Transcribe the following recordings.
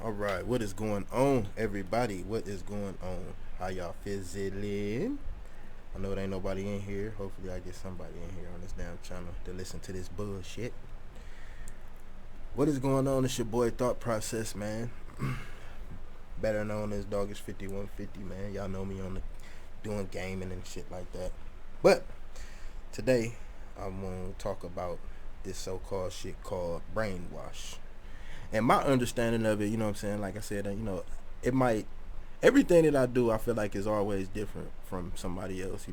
Alright, what is going on, everybody? What is going on? How y'all feeling? I know there ain't nobody in here. Hopefully I get somebody in here on this damn channel to listen to this bullshit. What is going on? It's your boy Thought Process, man. Better known as Doggish 5150, man. Y'all know me on the doing gaming and shit like that. But today I'm gonna talk about this so-called shit called brainwash. And my understanding of it, you know what I'm saying, like I said, it might, everything that I do, I feel like is always different from somebody else,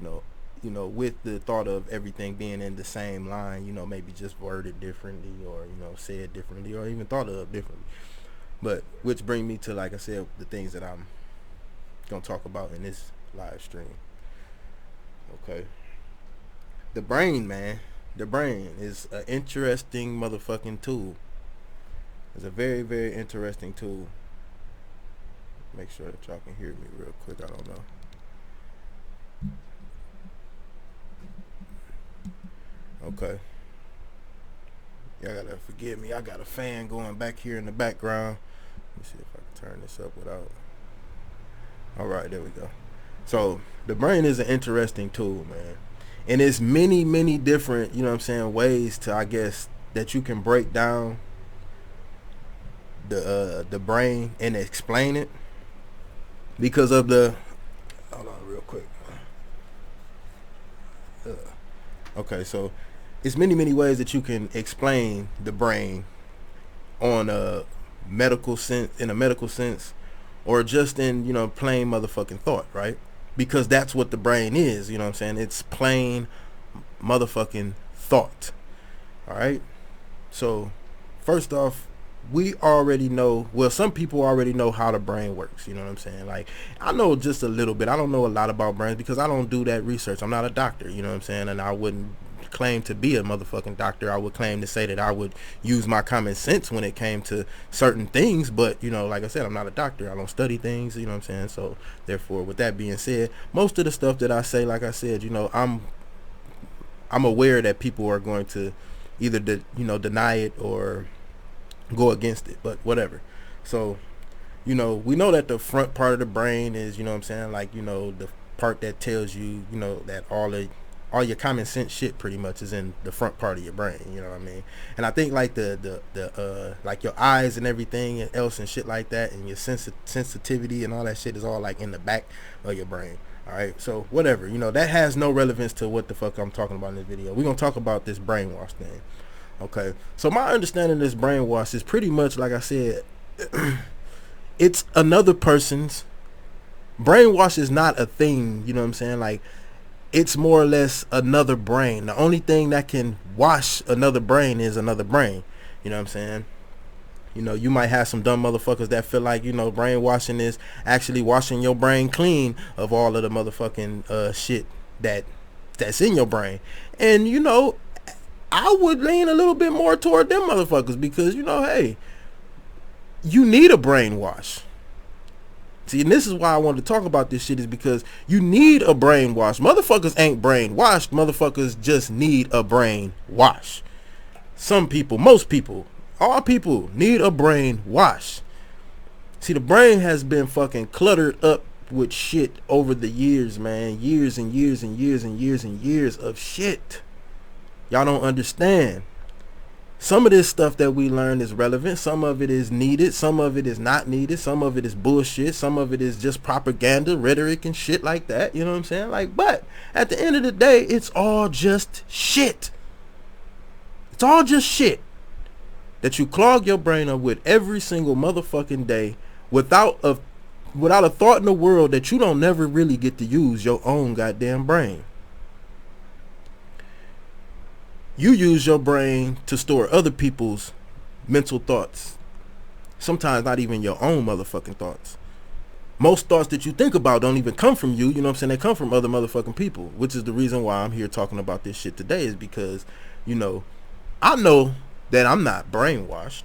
with the thought of everything being in the same line, maybe just worded differently or, said differently or even thought of differently. But which bring me to, like I said, the things that I'm going to talk about in this live stream. Okay. The brain, man. The brain is an interesting motherfucking tool. It's a very, very interesting tool. Make sure that y'all can hear me real quick. I don't know. Okay. Y'all gotta forgive me. I got a fan going back here in the background. Let me see if I can turn this up without. Alright, there we go. So, the brain is an interesting tool, man. And it's many, many different, ways to, I guess, that you can break down the brain and explain it because of the hold on real quick. Okay, so it's many ways that you can explain the brain on a medical sense or just in plain motherfucking thought, right? Because that's what the brain is, it's plain motherfucking thought. All right, so first off, we already know, well, some people already know how the brain works, like I know just a little bit. I don't know a lot about brains because I don't do that research. I'm not a doctor, and I wouldn't claim to be a motherfucking doctor. I would claim to say that I would use my common sense when it came to certain things, but like I said, I'm not a doctor. I don't study things, so therefore, with that being said, most of the stuff that I say, like I said, I'm aware that people are going to either deny it or go against it, but whatever. So we know that the front part of the brain is the part that tells you that all your common sense shit pretty much is in the front part of your brain, and I think like the like your eyes and everything else and shit like that, and your sensitivity and all that shit is all like in the back of your brain. All right, so whatever, that has no relevance to what the fuck I'm talking about in this video. We're gonna talk about this brainwash thing. Okay, so my understanding of this brainwash is pretty much, like I said, it's another person's brainwash. Is not a thing, like it's more or less another brain. The only thing that can wash another brain is another brain. You might have some dumb motherfuckers that feel like brainwashing is actually washing your brain clean of all of the motherfucking shit that's in your brain. And I would lean a little bit more toward them motherfuckers because, hey, you need a brainwash. See, and this is why I wanted to talk about this shit, is because you need a brainwash. Motherfuckers ain't brainwashed. Motherfuckers just need a brainwash. Some people, most people, all people need a brainwash. See, the brain has been fucking cluttered up with shit over the years, man. Years and years and years and years and years of shit. Y'all don't understand. Some of this stuff that we learn is relevant. Some of it is needed. Some of it is not needed. Some of it is bullshit. Some of it is just propaganda, rhetoric, and shit like that. You know what I'm saying? Like, but at the end of the day, it's all just shit. It's all just shit that you clog your brain up with every single motherfucking day without a thought in the world that you don't never really get to use your own goddamn brain. You use your brain to store other people's mental thoughts. Sometimes not even your own motherfucking thoughts. Most thoughts that you think about don't even come from you. They come from other motherfucking people. Which is the reason why I'm here talking about this shit today, is because, I know that I'm not brainwashed.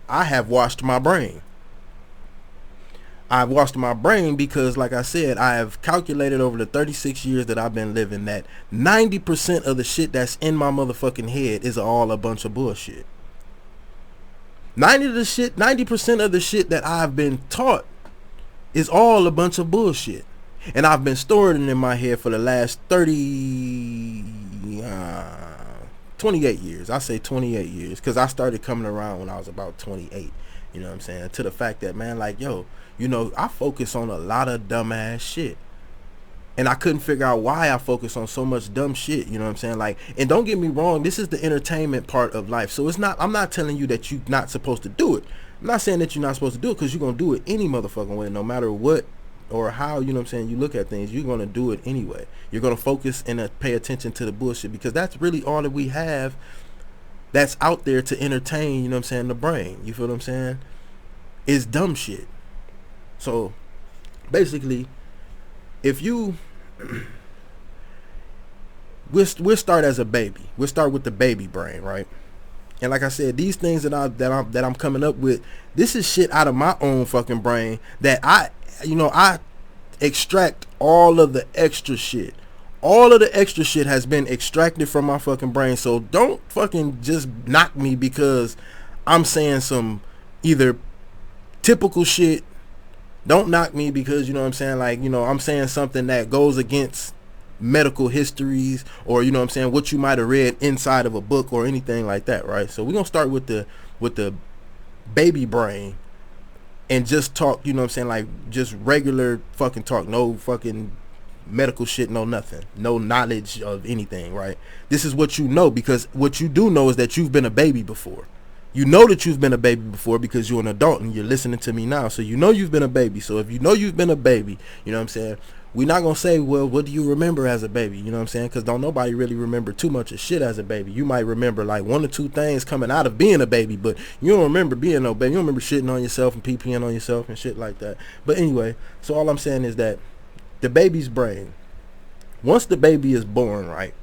I have washed my brain. I've washed my brain because, like I said, I have calculated over the 36 years that I've been living that 90% of the shit that's in my motherfucking head is all a bunch of bullshit. 90% of the shit that I've been taught is all a bunch of bullshit. And I've been storing it in my head for the last 28 years. I say 28 years because I started coming around when I was about 28. You know what I'm saying? To the fact that, man, like, yo, you know, I focus on a lot of dumbass shit. And I couldn't figure out why I focus on so much dumb shit. You know what I'm saying? Like, and don't get me wrong, this is the entertainment part of life. So it's not, I'm not telling you that you're not supposed to do it. I'm not saying that you're not supposed to do it, because you're going to do it any motherfucking way, no matter what or how, you know what I'm saying, you look at things. You're going to do it anyway. You're going to focus and pay attention to the bullshit, because that's really all that we have that's out there to entertain, you know what I'm saying, the brain. You feel what I'm saying? Is dumb shit. So basically, if you we'll start as a baby. We'll start with the baby brain, right? And like I said, these things that I'm coming up with, this is shit out of my own fucking brain that I extract all of the extra shit. All of the extra shit has been extracted from my fucking brain. So don't fucking just knock me because I'm saying some either typical shit. Don't knock me because, you know what I'm saying, like, you know, I'm saying something that goes against medical histories, or, you know what I'm saying, what you might have read inside of a book or anything like that, right? So we're going to start with the baby brain and just talk, you know what I'm saying, like just regular fucking talk, no fucking medical shit, no nothing, no knowledge of anything, right? This is what you know, because what you do know is that you've been a baby before. You know that you've been a baby before because you're an adult and you're listening to me now. So you know you've been a baby. So if you know you've been a baby, you know what I'm saying, we're not going to say, well, what do you remember as a baby? You know what I'm saying? Because don't nobody really remember too much of shit as a baby. You might remember like one or two things coming out of being a baby, but you don't remember being no baby. You don't remember shitting on yourself and pee-peeing on yourself and shit like that. But anyway, so all I'm saying is that the baby's brain, once the baby is born, right?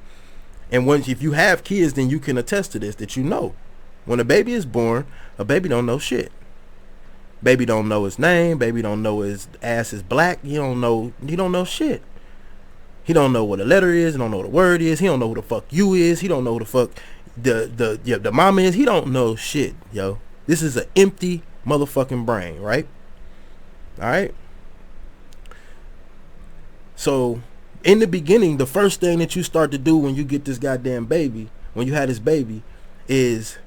And once, if you have kids, then you can attest to this, that you know. When a baby is born, a baby don't know shit. Baby don't know his name. Baby don't know his ass is black. He don't know shit. He don't know what a letter is. He don't know what a word is. He don't know who the fuck you is. He don't know who the fuck the mama is. He don't know shit, yo. This is an empty motherfucking brain, right? All right. So in the beginning, the first thing that you start to do when you get this goddamn baby, when you had this baby, is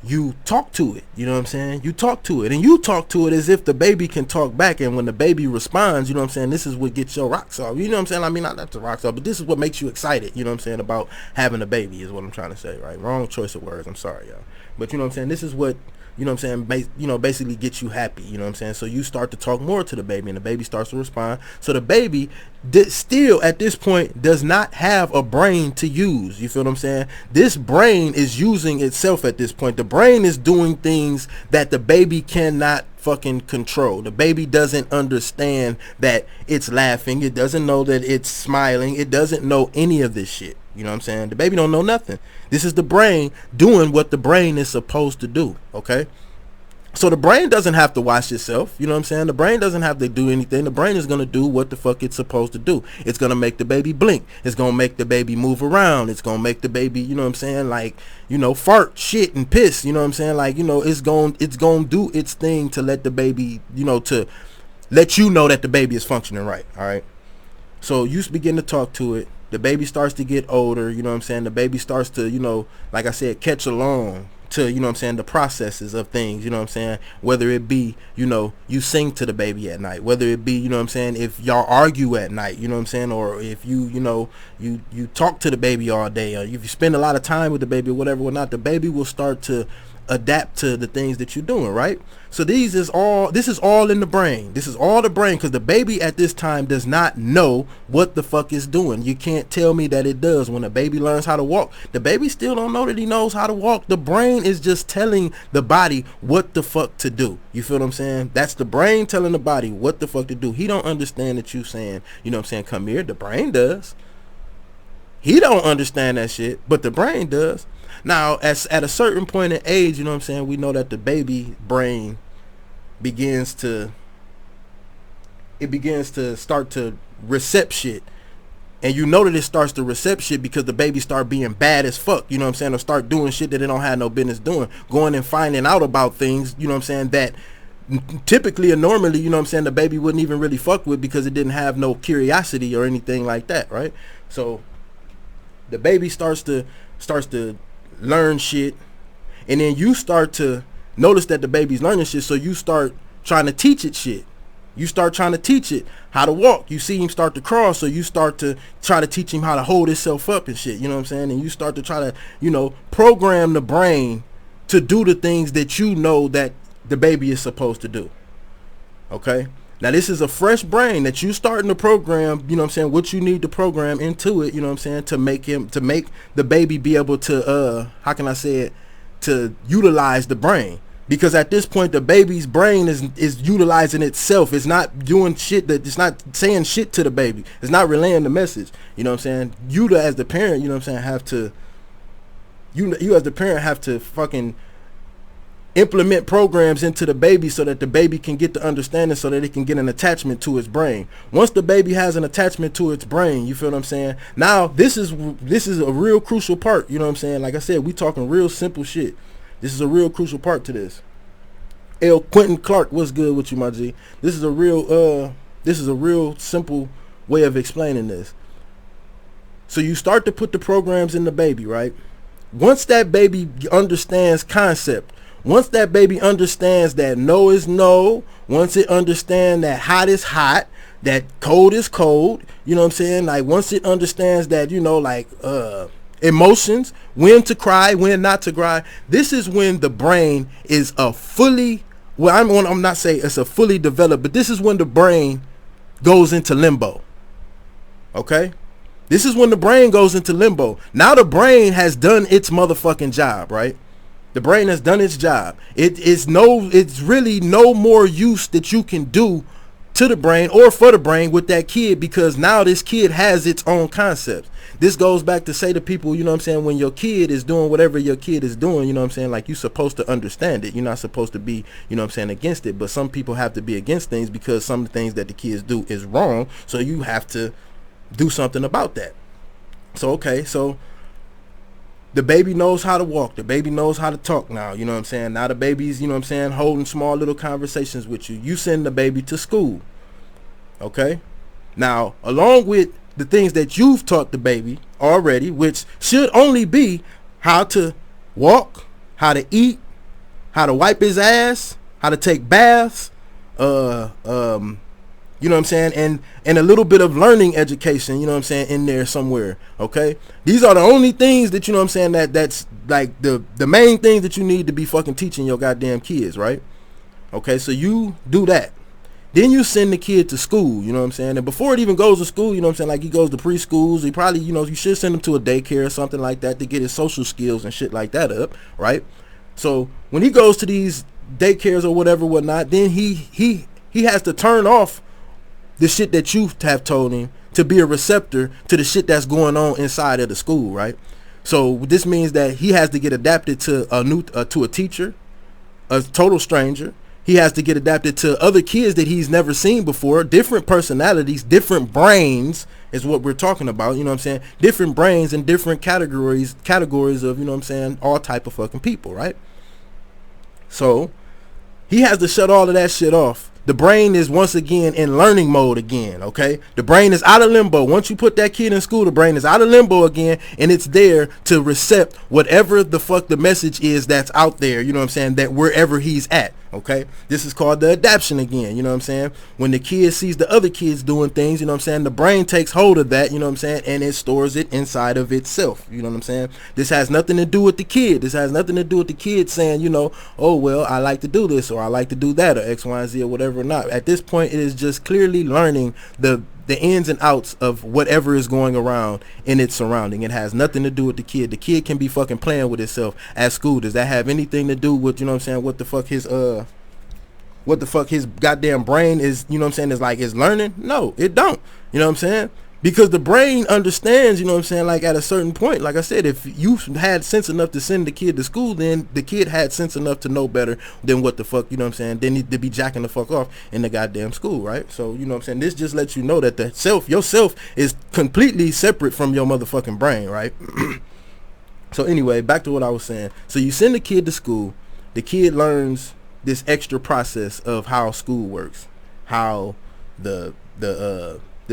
you talk to it. You know what I'm saying? You talk to it, and you talk to it as if the baby can talk back. And when the baby responds, you know what I'm saying, this is what gets your rocks off. You know what I'm saying? I mean, not the rocks off, but this is what makes you excited, you know what I'm saying, about having a baby, is what I'm trying to say, right? Wrong choice of words. I'm sorry, y'all. But you know what I'm saying? This is what, you know what I'm saying, basically gets you happy, you know what I'm saying? So you start to talk more to the baby, and the baby starts to respond. So the baby still at this point does not have a brain to use. You feel what I'm saying? This brain is using itself at this point. The brain is doing things that the baby cannot fucking control. The baby doesn't understand that it's laughing. It doesn't know that it's smiling. It doesn't know any of this shit. You know what I'm saying? The baby don't know nothing. This is the brain doing what the brain is supposed to do, okay? So the brain doesn't have to watch itself, you know what I'm saying? The brain doesn't have to do anything. The brain is going to do what the fuck it's supposed to do. It's going to make the baby blink. It's going to make the baby move around. It's going to make the baby, you know what I'm saying, like, you know, fart, shit, and piss, you know what I'm saying? Like, you know, it's going to do its thing to let the baby, you know, to let you know that the baby is functioning right, all right? So you begin to talk to it. The baby starts to get older, you know what I'm saying? The baby starts to, you know, like I said, catch along to, you know what I'm saying, the processes of things, you know what I'm saying? Whether it be, you know, you sing to the baby at night, whether it be, you know what I'm saying, if y'all argue at night, you know what I'm saying, or if you know, you talk to the baby all day, or if you spend a lot of time with the baby or whatever or not, the baby will start to adapt to the things that you're doing, right? So this is all in the brain. This is all the brain, because the baby at this time does not know what the fuck it's doing. You can't tell me that it does. When a baby learns how to walk, the baby still don't know that he knows how to walk. The brain is just telling the body what the fuck to do. You feel what I'm saying? That's the brain telling the body what the fuck to do. He don't understand that you saying, you know what I'm saying, come here. The brain does. He don't understand that shit, but the brain does. Now, at a certain point in age, you know what I'm saying, we know that the baby brain begins to start to recept shit And you know that it starts to recept shit because the baby start being bad as fuck, you know what I'm saying, or start doing shit that they don't have no business doing, going and finding out about things, you know what I'm saying, that typically or normally, you know what I'm saying, the baby wouldn't even really fuck with because it didn't have no curiosity or anything like that, right? So the baby starts to learn shit, and then you start to notice that the baby's learning shit, so you start trying to teach it shit. You start trying to teach it how to walk. You see him start to crawl, so you start to try to teach him how to hold himself up and shit, you know what I'm saying? And you start to try to, you know, program the brain to do the things that you know that the baby is supposed to do. Okay? Now this is a fresh brain that you starting to program, you know what I'm saying, what you need to program into it, you know what I'm saying, to make the baby be able to, how can I say it, to utilize the brain. Because at this point, the baby's brain is utilizing itself. It's not doing shit it's not saying shit to the baby. It's not relaying the message. You know what I'm saying? You as the parent, you know what I'm saying, have to, you as the parent have to fucking implement programs into the baby so that the baby can get the understanding, so that it can get an attachment to its brain. Once the baby has an attachment to its brain, you feel what I'm saying? Now, this is a real crucial part. You know what I'm saying? Like I said, we talking real simple shit. This is a real crucial part to this. L. Quentin Clark, what's good with you, my G? This is a real simple way of explaining this. So you start to put the programs in the baby, right? Once that baby understands concept, once that baby understands that no is no, once it understands that hot is hot, that cold is cold, you know what I'm saying? Like once it understands that, you know, like emotions, when to cry, when not to cry. This is when the brain is a fully, well, I'm not saying it's a fully developed, but this is when the brain goes into limbo. Okay? This is when the brain goes into limbo. Now the brain has done its motherfucking job, right? The brain has done its job. It's really no more use that you can do to the brain or for the brain with that kid, because now this kid has its own concepts. This goes back to say to people, you know what I'm saying, when your kid is doing whatever your kid is doing, you know what I'm saying, like you're supposed to understand it. You're not supposed to be, you know what I'm saying, against it. But some people have to be against things because some of the things that the kids do is wrong. So you have to do something about that. So, okay, so the baby knows how to walk. The baby knows how to talk now. You know what I'm saying? Now the baby's, you know what I'm saying, holding small little conversations with you. You send the baby to school. Okay? Now, along with the things that you've taught the baby already, which should only be how to walk, how to eat, how to wipe his ass, how to take baths, you know what I'm saying, and a little bit of learning education, you know what I'm saying, in there somewhere. Okay, these are the only things that, you know what I'm saying, that's like the main things that you need to be fucking teaching your goddamn kids, right? Okay, so you do that. Then you send the kid to school, you know what I'm saying? And before it even goes to school, you know what I'm saying, like he goes to preschools, he probably, you know, you should send him to a daycare or something like that to get his social skills and shit like that up, right? So when he goes to these daycares or whatnot, then he has to turn off the shit that you have told him to be a receptor to the shit that's going on inside of the school, right? So this means that he has to get adapted to a teacher, a total stranger. He has to get adapted to other kids that he's never seen before, different personalities, different brains is what we're talking about, you know what I'm saying? Different brains and different categories of, you know what I'm saying, all type of fucking people, right? So he has to shut all of that shit off. The brain is once again in learning mode again, okay? The brain is out of limbo. Once you put that kid in school, the brain is out of limbo again, and it's there to recept whatever the fuck the message is that's out there, you know what I'm saying, that wherever he's at, okay? This is called the adaptation again, you know what I'm saying? When the kid sees the other kids doing things, you know what I'm saying, the brain takes hold of that, you know what I'm saying, and it stores it inside of itself, you know what I'm saying? This has nothing to do with the kid. This has nothing to do with the kid saying, you know, oh, well, I like to do this, or I like to do that, or X, Y, and Z, or whatever or not. At this point, it is just clearly learning the ins and outs of whatever is going around in its surrounding. It has nothing to do with the kid. The kid can be fucking playing with itself at school. Does that have anything to do with, you know what I'm saying, what the fuck his goddamn brain is, you know what I'm saying, is like, is learning? No, it don't. You know what I'm saying? Because the brain understands, you know what I'm saying, like at a certain point, like I said, if you had sense enough to send the kid to school, then the kid had sense enough to know better than what the fuck, you know what I'm saying, they need to be jacking the fuck off in the goddamn school, right? So, you know what I'm saying, this just lets you know that the self, yourself is completely separate from your motherfucking brain, right? So anyway, back to what I was saying. So you send the kid to school, the kid learns this extra process of how school works, how the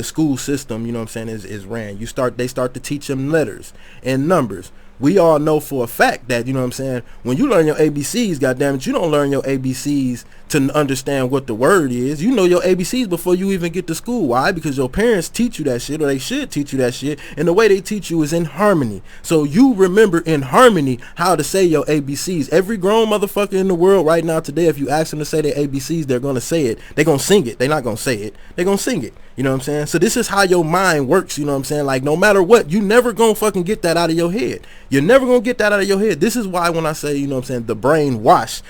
school system, you know what I'm saying, is ran. They start to teach them letters and numbers. We all know for a fact that, you know what I'm saying, when you learn your ABCs, goddammit, you don't learn your ABCs to understand what the word is. You know your ABCs before you even get to school. Why? Because your parents teach you that shit, or they should teach you that shit, and the way they teach you is in harmony. So you remember in harmony how to say your ABCs. Every grown motherfucker in the world right now today, if you ask them to say their ABCs, they're going to say it. They're going to sing it. They're not going to say it. They're going to sing it. You know what I'm saying? So this is how your mind works, you know what I'm saying? Like, no matter what, you never gonna fucking get that out of your head. You're never gonna get that out of your head. This is why when I say, you know what I'm saying, the brain wash,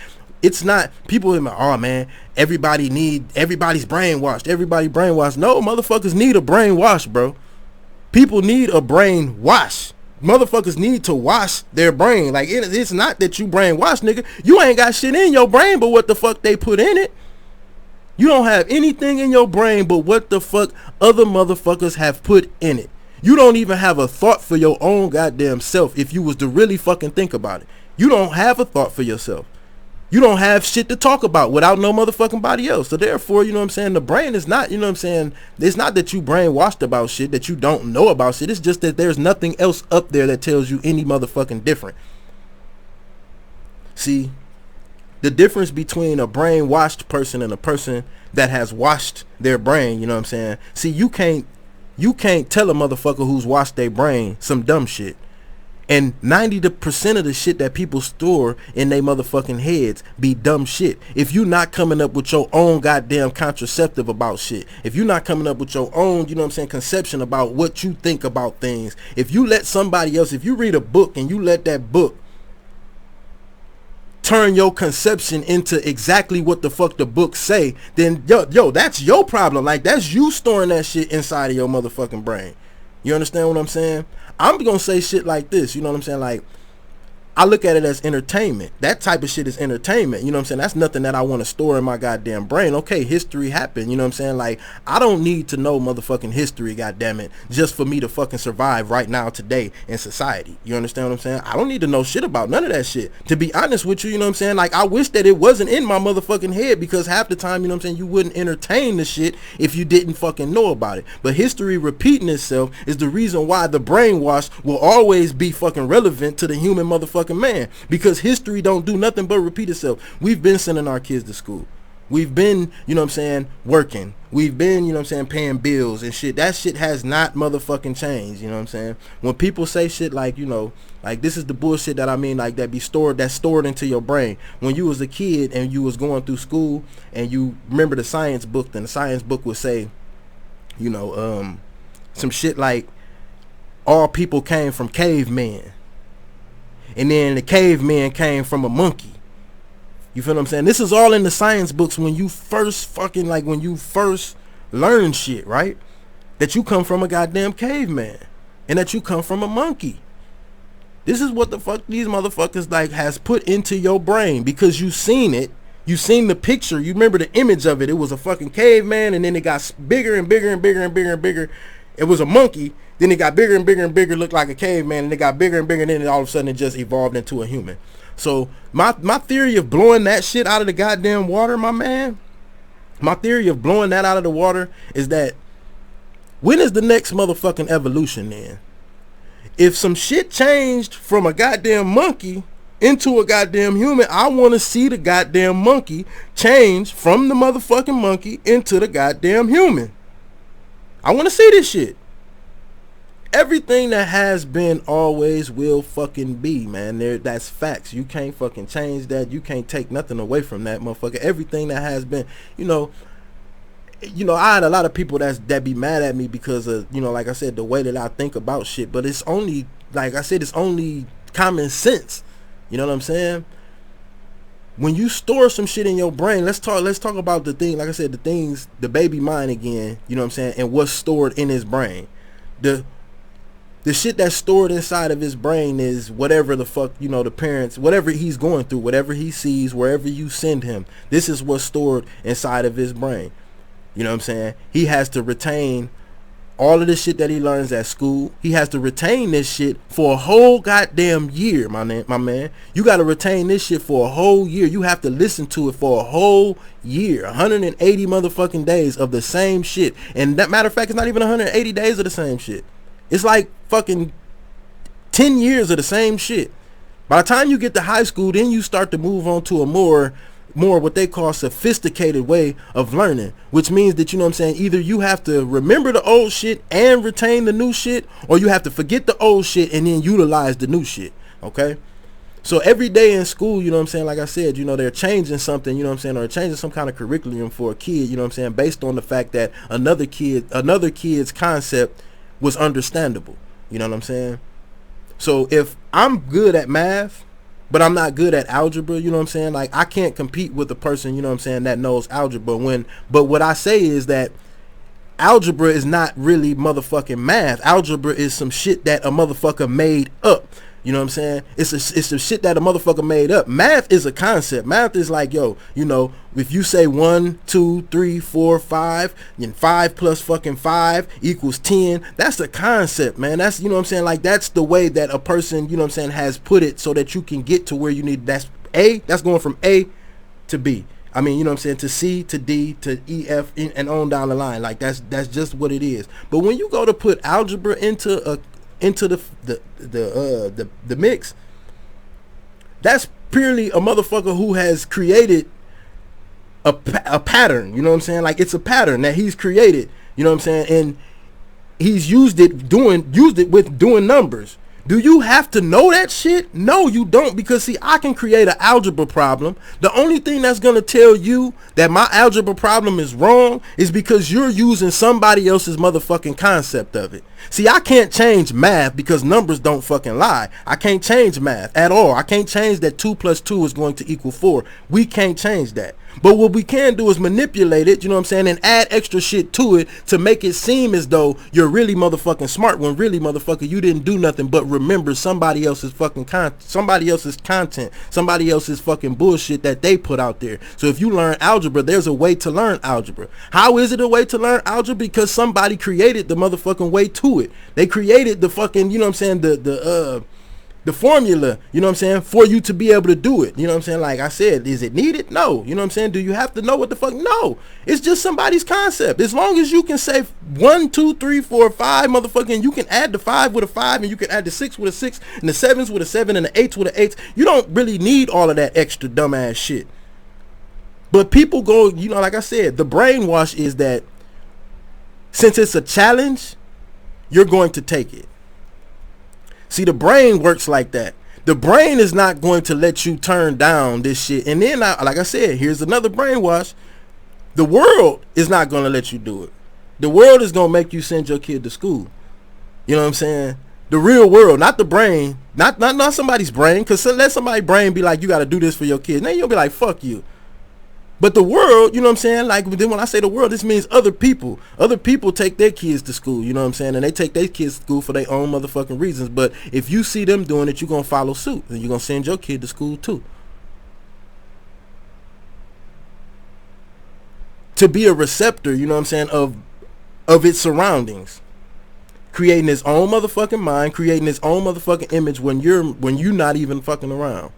it's not people in my, oh man, everybody's brainwashed. Everybody brainwashed. No, motherfuckers need a brain wash, bro. People need a brain wash. Motherfuckers need to wash their brain. Like, it's not that you brainwashed, nigga. You ain't got shit in your brain but what the fuck they put in it. You don't have anything in your brain but what the fuck other motherfuckers have put in it. You don't even have a thought for your own goddamn self if you was to really fucking think about it. You don't have a thought for yourself. You don't have shit to talk about without no motherfucking body else. So therefore, you know what I'm saying, the brain is not, you know what I'm saying, it's not that you brainwashed about shit, that you don't know about shit. It's just that there's nothing else up there that tells you any motherfucking different. See, the difference between a brainwashed person and a person that has washed their brain, you know what I'm saying? See, you can't tell a motherfucker who's washed their brain some dumb shit. And 90% of the shit that people store in their motherfucking heads be dumb shit. If you not coming up with your own goddamn contraceptive about shit, if you not coming up with your own, you know what I'm saying, conception about what you think about things, if you let somebody else, if you read a book and you let that book turn your conception into exactly what the fuck the book say, then yo, that's your problem. Like, that's you storing that shit inside of your motherfucking brain. You understand what I'm saying? I'm gonna say shit like this, you know what I'm saying? Like, I look at it as entertainment. That type of shit is entertainment. You know what I'm saying? That's nothing that I want to store in my goddamn brain. Okay, history happened. You know what I'm saying? Like, I don't need to know motherfucking history, goddammit, just for me to fucking survive right now today in society. You understand what I'm saying? I don't need to know shit about none of that shit. To be honest with you, you know what I'm saying? Like, I wish that it wasn't in my motherfucking head, because half the time, you know what I'm saying, you wouldn't entertain the shit if you didn't fucking know about it. But history repeating itself is the reason why the brainwash will always be fucking relevant to the human motherfucking man, because history don't do nothing but repeat itself. We've been sending our kids to school. We've been, you know what I'm saying, working. We've been, you know what I'm saying, paying bills and shit. That shit has not motherfucking changed, you know what I'm saying? When people say shit like, you know, like, this is the bullshit that I mean, like, that's stored into your brain. When you was a kid and you was going through school and you remember the science book, then the science book would say, you know, some shit like, all people came from cavemen. And then the caveman came from a monkey. You feel what I'm saying? This is all in the science books when you first learn shit, right? That you come from a goddamn caveman. And that you come from a monkey. This is what the fuck these motherfuckers like has put into your brain, because you seen it. You seen the picture. You remember the image of it. It was a fucking caveman, and then it got bigger and bigger and bigger and bigger and bigger. It was a monkey. Then it got bigger and bigger and bigger, looked like a caveman, and it got bigger and bigger, and then all of a sudden it just evolved into a human. So my theory of blowing that shit out of the goddamn water, my man, my theory of blowing that out of the water is that, when is the next motherfucking evolution then? If some shit changed from a goddamn monkey into a goddamn human, I want to see the goddamn monkey change from the motherfucking monkey into the goddamn human. I want to see this shit. Everything that has been always will fucking be, man. That's facts. You can't fucking change that. You can't take nothing away from that, motherfucker. Everything that has been, you know, I had a lot of people that be mad at me because of, you know, like I said, the way that I think about shit. But it's only, like I said, it's only common sense. You know what I'm saying? When you store some shit in your brain, let's talk about the thing, like I said, the baby mind again, you know what I'm saying, and what's stored in his brain. The the shit that's stored inside of his brain is whatever the fuck, the parents, whatever he's going through, whatever he sees, wherever you send him. This is what's stored inside of his brain. You know what I'm saying? He has to retain all of the shit that he learns at school. He has to retain this shit for a whole goddamn year, my man. You got to retain this shit for a whole year. You have to listen to it for a whole year. 180 motherfucking days of the same shit. And that matter of fact, it's not even 180 days of the same shit. It's like fucking 10 years of the same shit. By the time you get to high school, then you start to move on to a more what they call sophisticated way of learning, which means that, either you have to remember the old shit and retain the new shit, or you have to forget the old shit and then utilize the new shit. Okay? So every day in school, like I said, they're changing something, or changing some kind of curriculum for a kid, based on the fact that another kid's concept was understandable. You know what I'm saying? So if I'm good at math, but I'm not good at algebra, like I can't compete with a person, that knows algebra. But what I say is that algebra is not really motherfucking math. Algebra is some shit that a motherfucker made up. You know what I'm saying? It's the shit that a motherfucker made up. Math is a concept. Math is like, if you say 1, 2, 3, 4, 5, and 5 plus fucking 5 equals 10, that's a concept, man. That's, like that's the way that a person, has put it so that you can get to where you need. That's going from A to B. I mean, to C, to D, to E, F, and on down the line. Like that's just what it is. But when you go to put algebra into the mix, that's purely a motherfucker who has created a pattern. You know what I'm saying? Like it's a pattern that he's created. You know what I'm saying? And he's used it with doing numbers. Do you have to know that shit? No, you don't, because see, I can create an algebra problem. The only thing that's going to tell you that my algebra problem is wrong is because you're using somebody else's motherfucking concept of it. See, I can't change math because numbers don't fucking lie. I can't change math at all. I can't change that 2 plus 2 is going to equal 4. We can't change that. But what we can do is manipulate it, and add extra shit to it to make it seem as though you're really motherfucking smart, when really, motherfucker, you didn't do nothing but remember somebody else's fucking somebody else's content, somebody else's fucking bullshit that they put out there. So if you learn algebra, there's a way to learn algebra. How is it a way to learn algebra? Because somebody created the motherfucking way to it. They created the fucking, the formula, for you to be able to do it. Like I said, is it needed? No. Do you have to know what the fuck? No. It's just somebody's concept. As long as you can say 1, 2, 3, 4, 5, motherfucker, and you can add the 5 with a 5, and you can add the 6 with a 6, and the 7s with a 7, and the 8s with a 8. You don't really need all of that extra dumbass shit. But people go, like I said, the brainwash is that since it's a challenge, you're going to take it. See, the brain works like that. The brain is not going to let you turn down this shit. And then, like I said, here's another brainwash. The world is not going to let you do it. The world is going to make you send your kid to school. You know what I'm saying? The real world, not the brain. Not somebody's brain. Because let somebody's brain be like, you got to do this for your kid. Then you'll be like, fuck you. But the world, like then when I say the world, this means other people. Other people take their kids to school, and they take their kids to school for their own motherfucking reasons. But if you see them doing it, you're going to follow suit, and you're going to send your kid to school too. To be a receptor, of its surroundings. Creating his own motherfucking mind, creating his own motherfucking image when you're not even fucking around.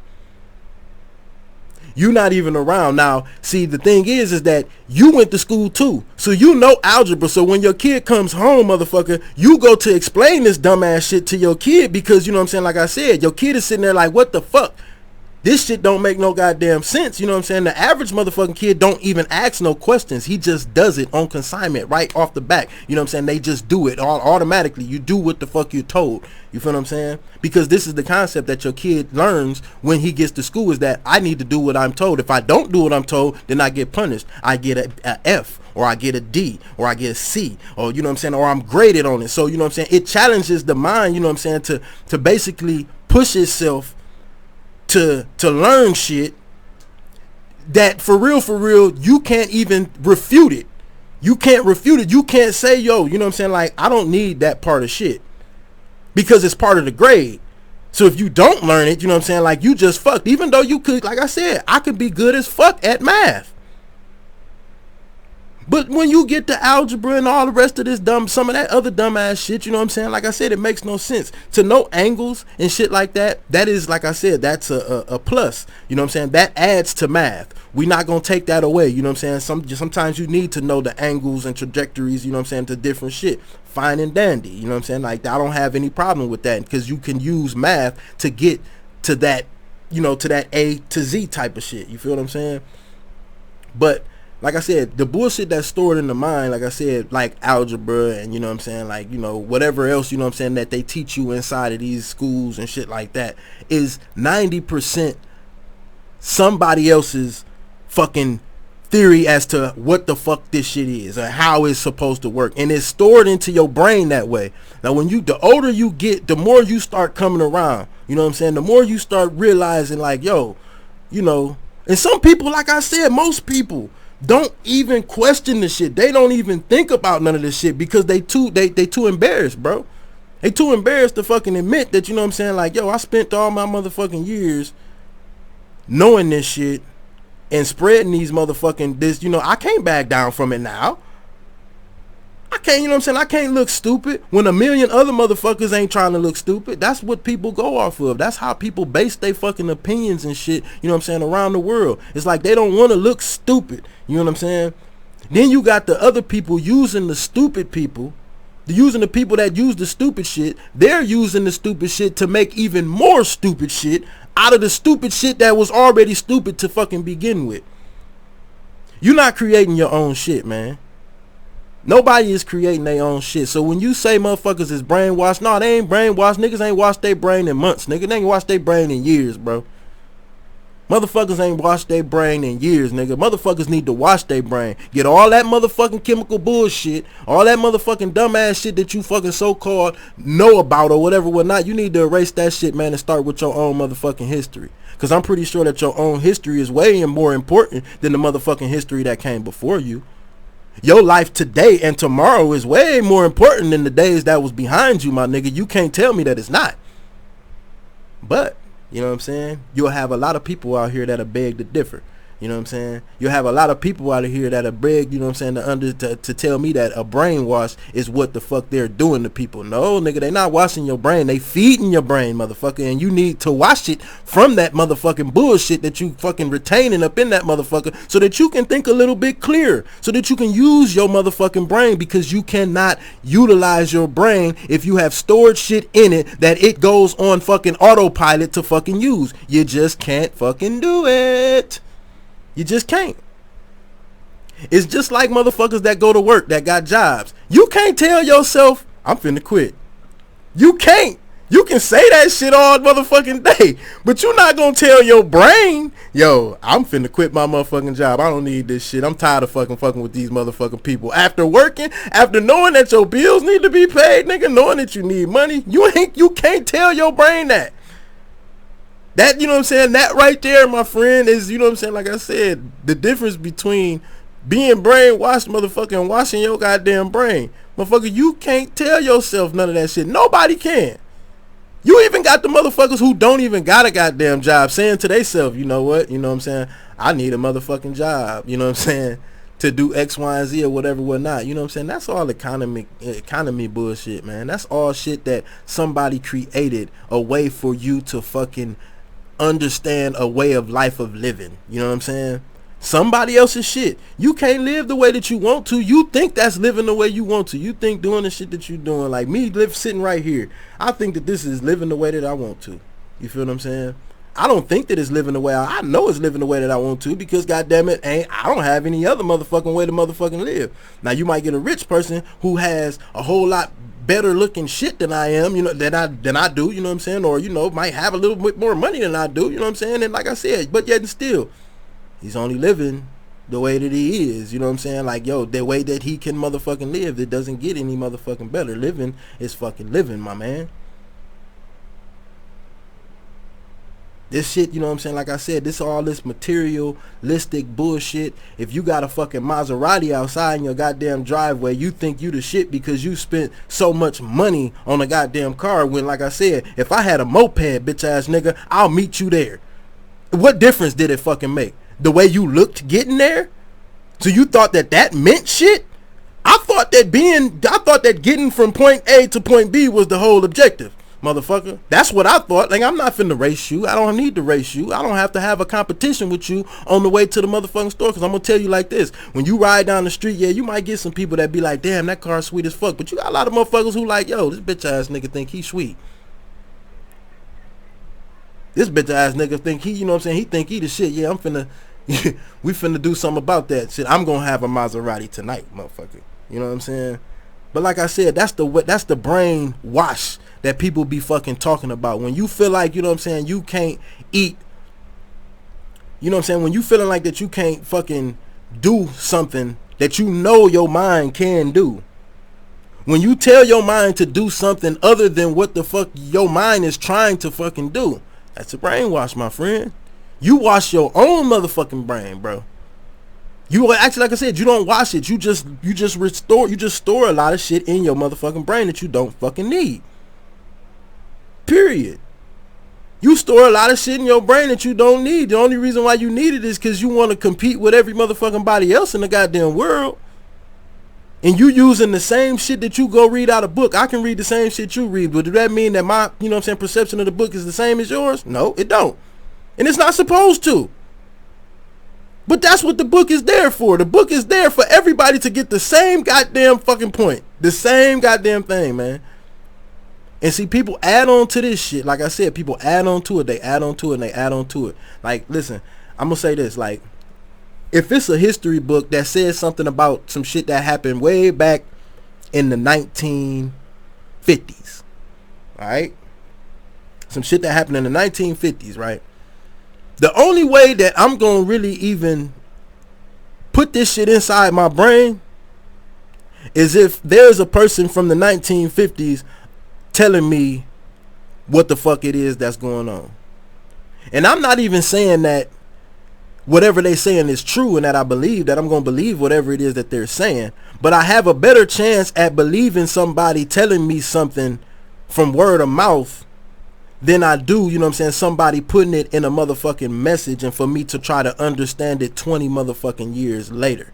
You're not even around. Now, see, the thing is that you went to school too. So you know algebra. So when your kid comes home, motherfucker, you go to explain this dumbass shit to your kid because, like I said, your kid is sitting there like, what the fuck? This shit don't make no goddamn sense. The average motherfucking kid don't even ask no questions. He just does it on consignment right off the back. They just do it all automatically. You do what the fuck you're told. You feel what I'm saying? Because this is the concept that your kid learns when he gets to school, is that I need to do what I'm told. If I don't do what I'm told, then I get punished. I get a F, or I get a D, or I get a C, or or I'm graded on it. So it challenges the mind, to basically push itself to learn shit that for real, you can't even refute it. You can't refute it. You can't say, yo, you know what I'm saying? Like, I don't need that part of shit because it's part of the grade. So if you don't learn it, you know what I'm saying? Like, you just fucked. Even though you could, like I said, I could be good as fuck at math. But when you get to algebra and all the rest of this some of that other dumbass shit, you know what I'm saying? Like I said, it makes no sense. To know angles and shit like that, that is, like I said, that's a plus. You know what I'm saying? That adds to math. We're not going to take that away. You know what I'm saying? Sometimes you need to know the angles and trajectories, you know what I'm saying, to different shit. Fine and dandy. You know what I'm saying? Like, I don't have any problem with that because you can use math to get to that, you know, to that A to Z type of shit. You feel what I'm saying? But like I said, the bullshit that's stored in the mind, like I said, like algebra and, you know what I'm saying, like, you know, whatever else, you know what I'm saying, that they teach you inside of these schools and shit like that, is 90% somebody else's fucking theory as to what the fuck this shit is or how it's supposed to work. And it's stored into your brain that way. Now, when the older you get, the more you start coming around, you know what I'm saying, the more you start realizing, like, yo, you know, and some people, like I said, most people don't even question the shit. They don't even think about none of this shit because they too embarrassed, bro. They too embarrassed to fucking admit that, you know what I'm saying, like, yo, I spent all my motherfucking years knowing this shit and spreading these motherfucking this, you know, I can't back down from it now. I can't, you know what I'm saying, I can't look stupid when a million other motherfuckers ain't trying to look stupid. That's what people go off of. That's how people base their fucking opinions and shit, you know what I'm saying, around the world. It's like they don't want to look stupid, you know what I'm saying? Then you got the other people using the stupid people, using the people that use the stupid shit. They're using the stupid shit to make even more stupid shit out of the stupid shit that was already stupid to fucking begin with. You're not creating your own shit, man. Nobody is creating their own shit. So when you say motherfuckers is brainwashed, no, they ain't brainwashed. Niggas ain't washed their brain in months, nigga. They ain't washed their brain in years, bro. Motherfuckers ain't washed their brain in years, nigga. Motherfuckers need to wash their brain. Get all that motherfucking chemical bullshit, all that motherfucking dumbass shit that you fucking so-called know about or whatever, whatnot. You need to erase that shit, man, and start with your own motherfucking history. Because I'm pretty sure that your own history is way more important than the motherfucking history that came before you. Your life today and tomorrow is way more important than the days that was behind you, my nigga. You can't tell me that it's not. But, you know what I'm saying, you'll have a lot of people out here that'll beg to differ. You know what I'm saying? You'll have a lot of people out of here that'll beg, you know what I'm saying, to tell me that a brainwash is what the fuck they're doing to people. No, nigga, they not washing your brain. They feeding your brain, motherfucker. And you need to wash it from that motherfucking bullshit that you fucking retaining up in that motherfucker so that you can think a little bit clearer. So that you can use your motherfucking brain, because you cannot utilize your brain if you have stored shit in it that it goes on fucking autopilot to fucking use. You just can't fucking do it. You just can't. It's just like motherfuckers that go to work that got jobs. You can't tell yourself, I'm finna quit. You can't. You can say that shit all motherfucking day, but you're not gonna tell your brain, yo, I'm finna quit my motherfucking job. I don't need this shit. I'm tired of fucking with these motherfucking people. After working, after knowing that your bills need to be paid, nigga, knowing that you need money, you can't tell your brain that. That, you know what I'm saying, that right there, my friend, is, you know what I'm saying, like I said, the difference between being brainwashed, motherfucker, and washing your goddamn brain. Motherfucker, you can't tell yourself none of that shit. Nobody can. You even got the motherfuckers who don't even got a goddamn job saying to themselves, you know what, you know what I'm saying, I need a motherfucking job, you know what I'm saying, to do X, Y, and Z or whatever, whatnot. You know what I'm saying? That's all economy bullshit, man. That's all shit that somebody created a way for you to fucking understand a way of life of living. You know what I'm saying? Somebody else's shit. You can't live the way that you want to. You think that's living the way you want to. You think doing the shit that you're doing, like me sitting right here, I think that this is living the way that I want to. You feel what I'm saying? I don't think that it's living the way I know it's living the way that I want to, because goddamn it, I don't have any other motherfucking way to motherfucking live. Now you might get a rich person who has a whole lot better looking shit than I am, you know, than I do, you know what I'm saying, or, you know, might have a little bit more money than I do, you know what I'm saying, and like I said, but yet and still, he's only living the way that he is, you know what I'm saying, like, yo, the way that he can motherfucking live, it doesn't get any motherfucking better. Living is fucking living, my man. This shit, you know what I'm saying? Like I said, this all this materialistic bullshit. If you got a fucking Maserati outside in your goddamn driveway, you think you the shit because you spent so much money on a goddamn car. When, like I said, if I had a moped, bitch ass nigga, I'll meet you there. What difference did it fucking make? The way you looked getting there? So you thought that meant shit? I thought that getting from point A to point B was the whole objective. Motherfucker, that's what I thought. Like, I'm not finna race you. I don't need to race you. I don't have to have a competition with you on the way to the motherfucking store. Because I'm gonna tell you like this: when you ride down the street, yeah, you might get some people that be like, damn, that car's sweet as fuck. But you got a lot of motherfuckers who like, yo, this bitch ass nigga think he sweet. This bitch ass nigga think he, you know what I'm saying, he think he the shit. Yeah, I'm finna we finna do something about that shit. I'm gonna have a Maserati tonight, motherfucker. You know what I'm saying? But like I said, that's the brain wash that people be fucking talking about. When you feel like, you know what I'm saying, you can't eat, you know what I'm saying, when you feeling like that you can't fucking do something that you know your mind can do. When you tell your mind to do something other than what the fuck your mind is trying to fucking do, that's a brainwash, my friend. You wash your own motherfucking brain, bro. You actually, like I said, you don't wash it. You just store a lot of shit in your motherfucking brain that you don't fucking need. Period. You store a lot of shit in your brain that you don't need. The only reason why you need it is because you want to compete with every motherfucking body else in the goddamn world. And you using the same shit that you go read out a book. I can read the same shit you read, but does that mean that my, you know what I'm saying, perception of the book is the same as yours? No, it don't. And it's not supposed to. But that's what the book is there for. The book is there for everybody to get the same goddamn fucking point. The same goddamn thing, man. And see, people add on to this shit. Like I said, people add on to it. They add on to it and they add on to it. Like, listen, I'm going to say this. Like, if it's a history book that says something about some shit that happened way back in the 1950s, all right? Some shit that happened in the 1950s, right? The only way that I'm going to really even put this shit inside my brain is if there's a person from the 1950s telling me what the fuck it is that's going on. And I'm not even saying that whatever they saying is true and that I believe that I'm going to believe whatever it is that they're saying, but I have a better chance at believing somebody telling me something from word of mouth than I do, you know what I'm saying, somebody putting it in a motherfucking message and for me to try to understand it 20 motherfucking years later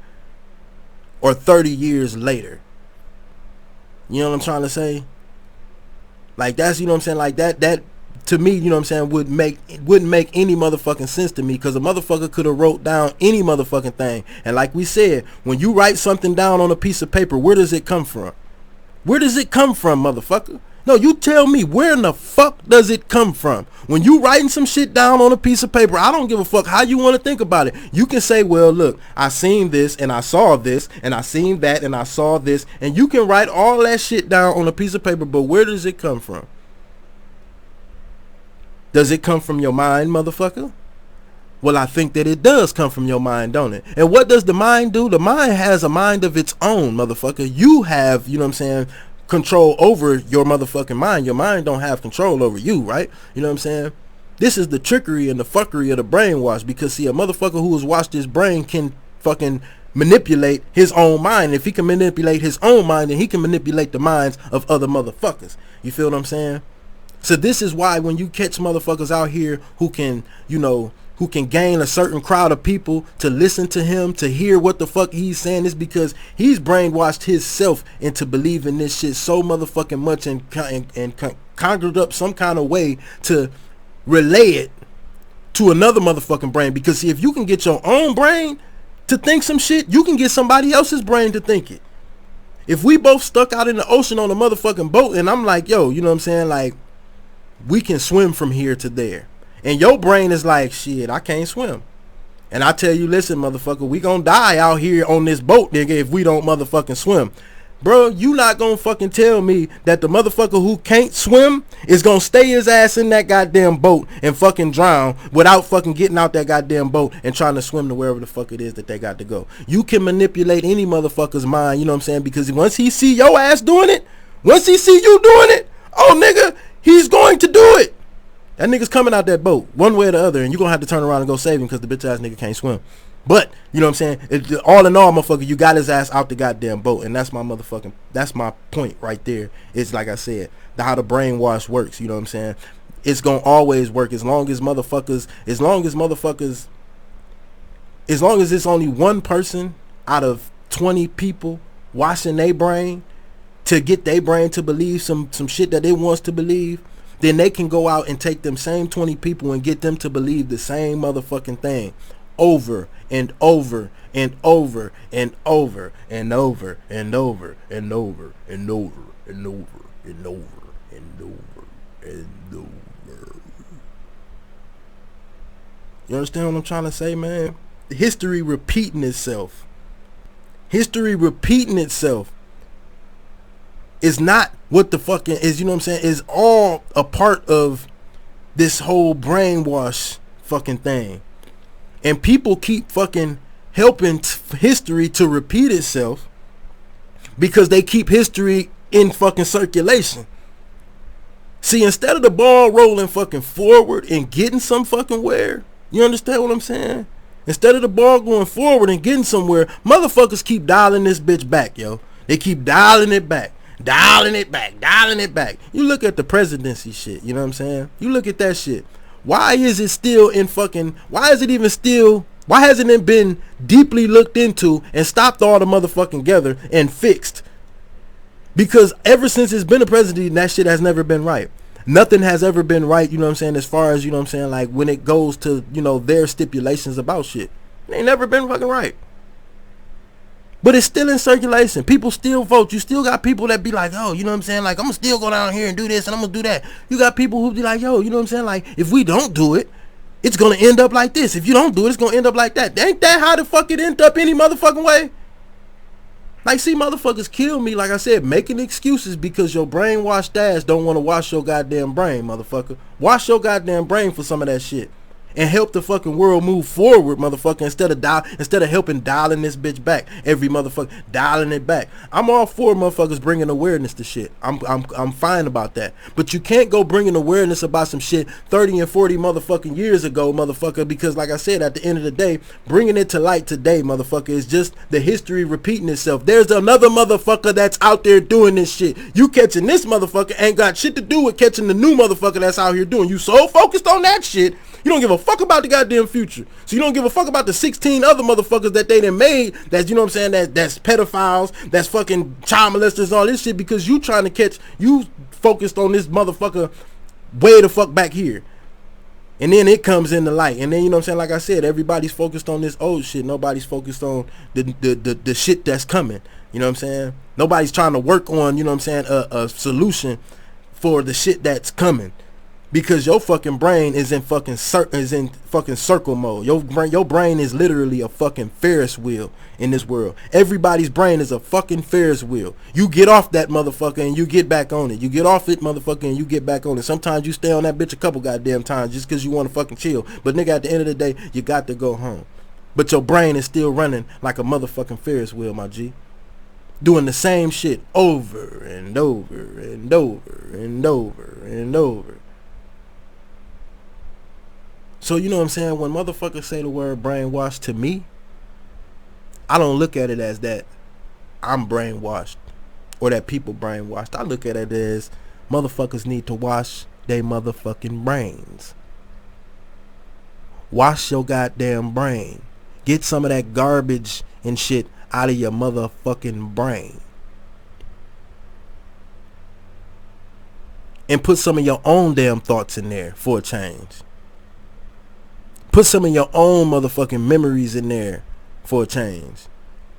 or 30 years later. You know what I'm trying to say? Like, that's, you know what I'm saying, like that to me, you know what I'm saying, wouldn't make any motherfucking sense to me, because a motherfucker could have wrote down any motherfucking thing. And like we said, when you write something down on a piece of paper, where does it come from? Where does it come from, motherfucker? No, you tell me, where in the fuck does it come from? When you writing some shit down on a piece of paper, I don't give a fuck how you want to think about it. You can say, well, look, I seen this and I saw this and I seen that and I saw this, and you can write all that shit down on a piece of paper, but where does it come from? Does it come from your mind, motherfucker? Well, I think that it does come from your mind, don't it? And what does the mind do? The mind has a mind of its own, motherfucker. You have, you know what I'm saying, control over your motherfucking mind. Your mind don't have control over you, right? You know what I'm saying? This is the trickery and the fuckery of the brainwash, because see, a motherfucker who has washed his brain can fucking manipulate his own mind. If he can manipulate his own mind, then he can manipulate the minds of other motherfuckers. You feel what I'm saying? So this is why when you catch motherfuckers out here who can, you know, who can gain a certain crowd of people to listen to him, to hear what the fuck he's saying, is because he's brainwashed himself into believing this shit so motherfucking much and conjured up some kind of way to relay it to another motherfucking brain. Because see, if you can get your own brain to think some shit, you can get somebody else's brain to think it. If we both stuck out in the ocean on a motherfucking boat and I'm like, yo, you know what I'm saying, like, we can swim from here to there, and your brain is like, shit, I can't swim. And I tell you, listen, motherfucker, we gonna die out here on this boat, nigga, if we don't motherfucking swim. Bro, you not gonna fucking tell me that the motherfucker who can't swim is gonna stay his ass in that goddamn boat and fucking drown without fucking getting out that goddamn boat and trying to swim to wherever the fuck it is that they got to go. You can manipulate any motherfucker's mind, you know what I'm saying, because once he see your ass doing it, once he see you doing it, oh nigga, he's going to do it. That nigga's coming out that boat one way or the other, and you gonna have to turn around and go save him because the bitch ass nigga can't swim. But you know what I'm saying? All in all, motherfucker, you got his ass out the goddamn boat, and that's my point right there. It's like I said, how the brainwash works. You know what I'm saying? It's gonna always work as long as it's only one person out of 20 people washing their brain to get their brain to believe some shit that it wants to believe. Then they can go out and take them same 20 people and get them to believe the same motherfucking thing over and over and over and over and over and over and over and over and over and over and over and over. You understand what I'm trying to say, man? History repeating itself. History repeating itself is not what the fucking is, you know what I'm saying? Is all a part of this whole brainwash fucking thing. And people keep fucking helping history to repeat itself because they keep history in fucking circulation. See, instead of the ball rolling fucking forward and getting some fucking where, you understand what I'm saying? Instead of the ball going forward and getting somewhere, motherfuckers keep dialing this bitch back, yo. They keep dialing it back. Dialing it back. You look at the presidency shit, you know what I'm saying? You look at that shit. Why is it still in fucking, why hasn't it been deeply looked into and stopped all the motherfucking together and fixed? Because ever since it's been a presidency, that shit has never been right. Nothing has ever been right, you know what I'm saying, as far as, you know what I'm saying, like when it goes to, you know, their stipulations about shit. It ain't never been fucking right. But it's still in circulation. People still vote. You still got people that be like, oh, you know what I'm saying? Like, I'm going to still go down here and do this and I'm going to do that. You got people who be like, yo, you know what I'm saying? Like, if we don't do it, it's going to end up like this. If you don't do it, it's going to end up like that. Ain't that how the fuck it end up any motherfucking way? Like, see, motherfuckers kill me, like I said, making excuses because your brainwashed ass don't want to wash your goddamn brain, motherfucker. Wash your goddamn brain for some of that shit. And help the fucking world move forward, motherfucker, instead of helping dialing this bitch back. Every motherfucker dialing it back. I'm all for motherfuckers bringing awareness to shit. I'm fine about that. But you can't go bringing awareness about some shit 30 and 40 motherfucking years ago, motherfucker, because like I said, at the end of the day, bringing it to light today, motherfucker, is just the history repeating itself. There's another motherfucker that's out there doing this shit. You catching this motherfucker ain't got shit to do with catching the new motherfucker that's out here doing. You so focused on that shit, you don't give a fuck about the goddamn future. So you don't give a fuck about the 16 other motherfuckers that they done made, that's, you know what I'm saying, that's pedophiles, that's fucking child molesters, all this shit, because you trying to catch, you focused on this motherfucker way the fuck back here. And then it comes in the light. And then, you know what I'm saying, like I said, everybody's focused on this old shit. Nobody's focused on the shit that's coming. You know what I'm saying? Nobody's trying to work on, you know what I'm saying, a solution for the shit that's coming. Because your fucking brain is in fucking circle mode. Your brain is literally a fucking Ferris wheel in this world. Everybody's brain is a fucking Ferris wheel. You get off that motherfucker and you get back on it. You get off it, motherfucker, and you get back on it. Sometimes you stay on that bitch a couple goddamn times just because you want to fucking chill. But nigga, at the end of the day, you got to go home. But your brain is still running like a motherfucking Ferris wheel, my G. Doing the same shit over and over and over and over and over. So, you know what I'm saying, when motherfuckers say the word brainwashed, to me, I don't look at it as that I'm brainwashed or that people brainwashed. I look at it as motherfuckers need to wash their motherfucking brains. Wash your goddamn brain. Get some of that garbage and shit out of your motherfucking brain. And put some of your own damn thoughts in there for a change. Put some of your own motherfucking memories in there for a change.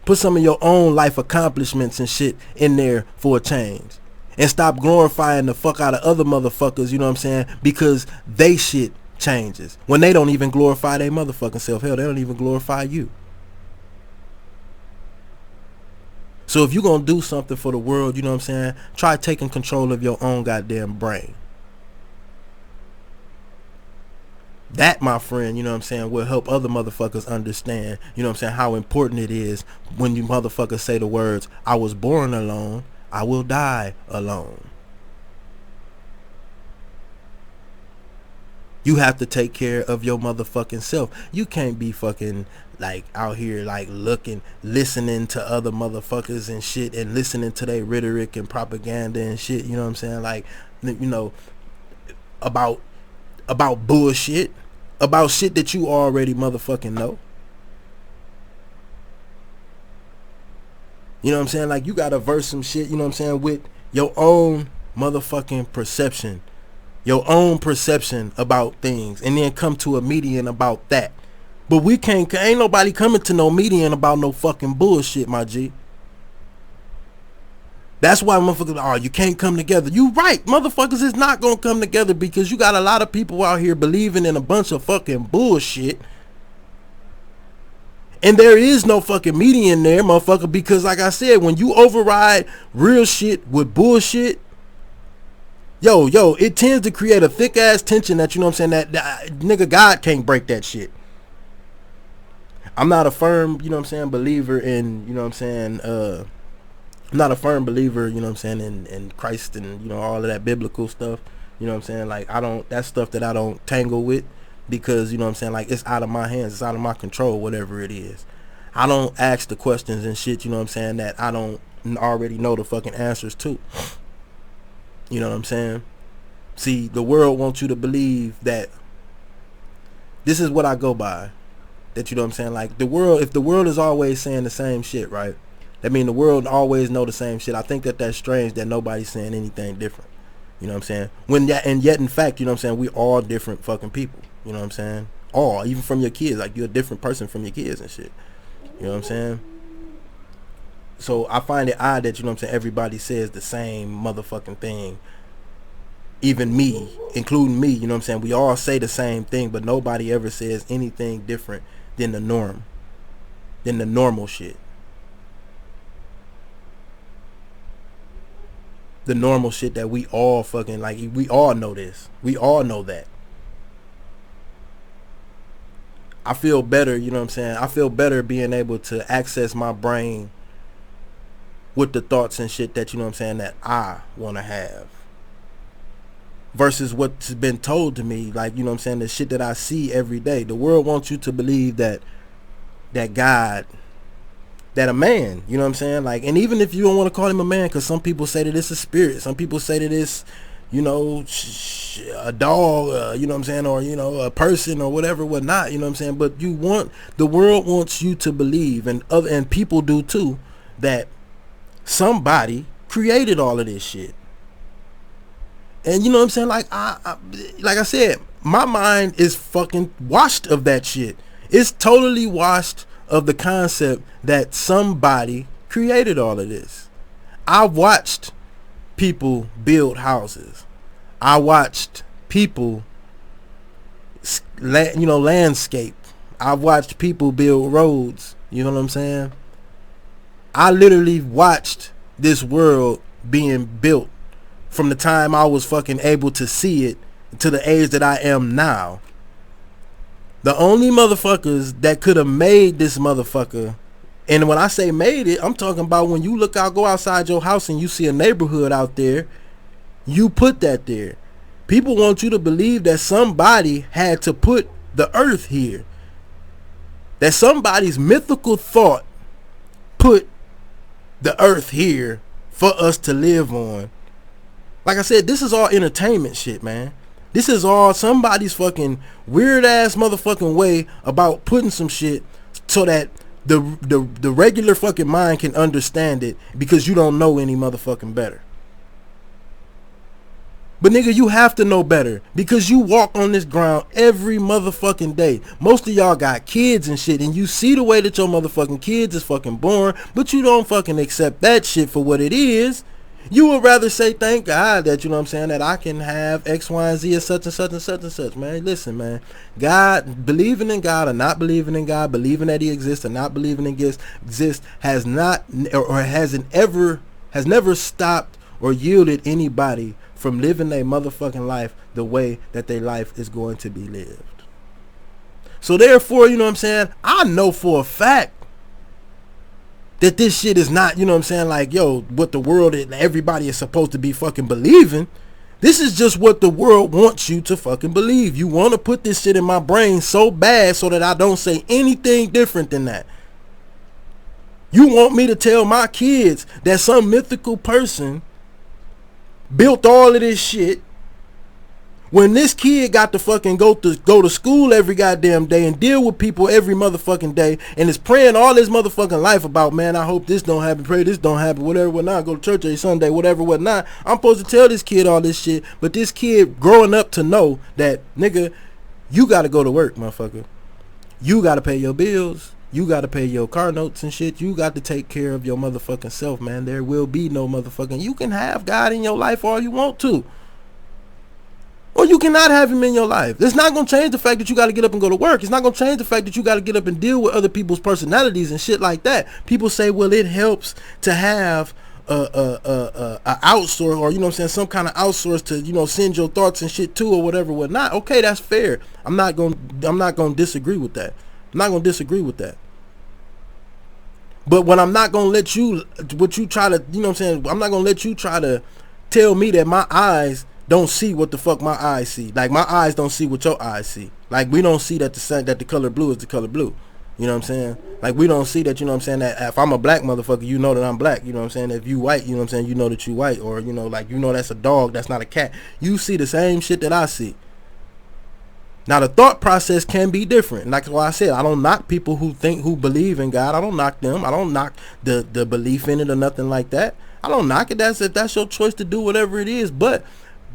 Put some of your own life accomplishments and shit in there for a change. And stop glorifying the fuck out of other motherfuckers, you know what I'm saying? Because they shit changes. When they don't even glorify their motherfucking self. Hell, they don't even glorify you. So if you're going to do something for the world, you know what I'm saying? Try taking control of your own goddamn brain. That, my friend, you know what I'm saying, will help other motherfuckers understand, you know what I'm saying, how important it is when you motherfuckers say the words, I was born alone, I will die alone. You have to take care of your motherfucking self. You can't be fucking like out here like listening to other motherfuckers and shit and listening to their rhetoric and propaganda and shit. You know what I'm saying? Like, you know, about bullshit, about shit that you already motherfucking know. You know what I'm saying? Like, you gotta verse some shit, you know what I'm saying, with your own motherfucking perception. Your own perception about things. And then come to a median about that. But we can't, ain't nobody coming to no median about no fucking bullshit, my G. That's why motherfuckers, oh, you can't come together. You right, motherfuckers is not gonna come together because you got a lot of people out here believing in a bunch of fucking bullshit. And there is no fucking median there, motherfucker, because like I said, when you override real shit with bullshit, yo, it tends to create a thick ass tension that, you know what I'm saying, that nigga God can't break that shit. I'm not a firm, you know what I'm saying, believer in, you know what I'm saying, I'm not a firm believer, you know what I'm saying, in Christ and, you know, all of that biblical stuff. You know what I'm saying? Like, that's stuff that I don't tangle with because, you know what I'm saying, like, it's out of my hands, it's out of my control, whatever it is. I don't ask the questions and shit, you know what I'm saying, that I don't already know the fucking answers to. You know what I'm saying? See, the world wants you to believe that this is what I go by. That, you know what I'm saying, like, the world, if the world is always saying the same shit, right? That mean the world always know the same shit. I think that's strange that nobody's saying anything different. You know what I'm saying? And yet in fact, you know what I'm saying, we all different fucking people. You know what I'm saying? All, even from your kids. Like, you're a different person from your kids and shit. You know what I'm saying? So I find it odd that, you know what I'm saying, everybody says the same motherfucking thing. Even me, including me, you know what I'm saying? We all say the same thing, but nobody ever says anything different than the norm. Than the normal shit. The normal shit that we all fucking, like, we all know this. We all know that. I feel better, you know what I'm saying? I feel better being able to access my brain with the thoughts and shit that, you know what I'm saying, that I want to have. Versus what's been told to me, like, you know what I'm saying, the shit that I see every day. The world wants you to believe that God, that a man, you know what I'm saying, like, and even if you don't want to call him a man, because some people say that it's a spirit, some people say that it's, you know, a dog, you know what I'm saying, or, you know, a person or whatever, whatnot, you know what I'm saying, but the world wants you to believe, and people do too, that somebody created all of this shit. And you know what I'm saying, like I said, my mind is fucking washed of that shit. It's totally washed of the concept that somebody created all of this. I watched people build houses. I watched people, you know, landscape. I watched people build roads. You know what I'm saying? I literally watched this world being built from the time I was fucking able to see it to the age that I am now. The only motherfuckers that could have made this motherfucker, and when I say made it, I'm talking about when you go outside your house and you see a neighborhood out there, you put that there. People want you to believe that somebody had to put the earth here. That somebody's mythical thought put the earth here for us to live on. Like I said, this is all entertainment shit, man. This is all somebody's fucking weird ass motherfucking way about putting some shit so that the regular fucking mind can understand it because you don't know any motherfucking better. But nigga, you have to know better because you walk on this ground every motherfucking day. Most of y'all got kids and shit, and you see the way that your motherfucking kids is fucking born, but you don't fucking accept that shit for what it is. You would rather say, thank God that, you know what I'm saying, that I can have X, Y, and Z as such and such and such and such, man. Listen, man. God, believing in God or not believing in God, believing that he exists or not believing he exists has not, or has never stopped or yielded anybody from living their motherfucking life the way that their life is going to be lived. So therefore, you know what I'm saying, I know for a fact that this shit is not, you know what I'm saying, like, yo, what the world and everybody is supposed to be fucking believing. This is just what the world wants you to fucking believe. You want to put this shit in my brain so bad so that I don't say anything different than that. You want me to tell my kids that some mythical person built all of this shit when this kid got to fucking go to school every goddamn day and deal with people every motherfucking day and is praying all his motherfucking life about, man, I hope this don't happen, pray this don't happen, whatever, whatnot, go to church every Sunday, whatever, whatnot. I'm supposed to tell this kid all this shit, but this kid growing up to know that, nigga, you gotta go to work, motherfucker. You gotta pay your bills. You gotta pay your car notes and shit. You got to take care of your motherfucking self, man. There will be no motherfucking, you can have God in your life all you want to, or you cannot have him in your life. It's not going to change the fact that you got to get up and go to work. It's not going to change the fact that you got to get up and deal with other people's personalities and shit like that. People say, well, it helps to have a outsource, or, you know what I'm saying, some kind of outsource to, you know, send your thoughts and shit to, or whatever, whatnot. Okay, that's fair. I'm not going to disagree with that. I'm not going to disagree with that. But when I'm not going to let you, what you try to, you know what I'm saying, I'm not going to let you try to tell me that my eyes don't see what the fuck my eyes see. Like, my eyes don't see what your eyes see. Like, we don't see that the color blue is the color blue. You know what I'm saying? Like, we don't see that, you know what I'm saying, that if I'm a black motherfucker, you know that I'm black. You know what I'm saying? If you white, you know what I'm saying, you know that you white. Or, you know, like, you know that's a dog, that's not a cat. You see the same shit that I see. Now, the thought process can be different. And that's why I said, I don't knock people who believe in God. I don't knock them. I don't knock the belief in it or nothing like that. I don't knock it. That's your choice to do whatever it is. But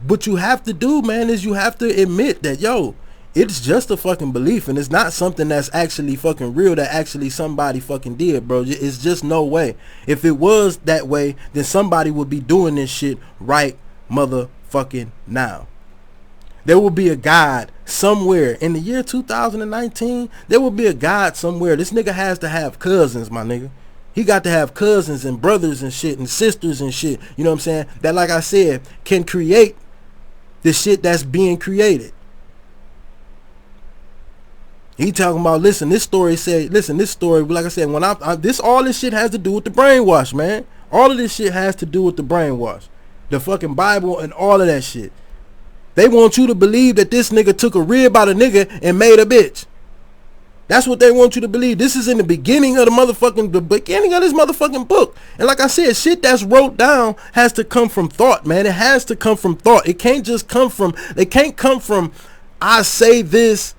what you have to do, man, is you have to admit that, yo, it's just a fucking belief, and it's not something that's actually fucking real, that actually somebody fucking did, bro. It's just no way. If it was that way, then somebody would be doing this shit right motherfucking now. There will be a God somewhere in the year 2019. There will be a God somewhere. This nigga has to have cousins, my nigga. He got to have cousins and brothers and shit and sisters and shit. You know what I'm saying? That, like I said, can create the shit that's being created. He talking about, listen, this story, like I said, when all this shit has to do with the brainwash, man. All of this shit has to do with the brainwash. The fucking Bible and all of that shit. They want you to believe that this nigga took a rib out of nigga and made a bitch. That's what they want you to believe. This is in the beginning of the beginning of this motherfucking book. And like I said, shit that's wrote down has to come from thought, man. It has to come from thought. It can't come from I say this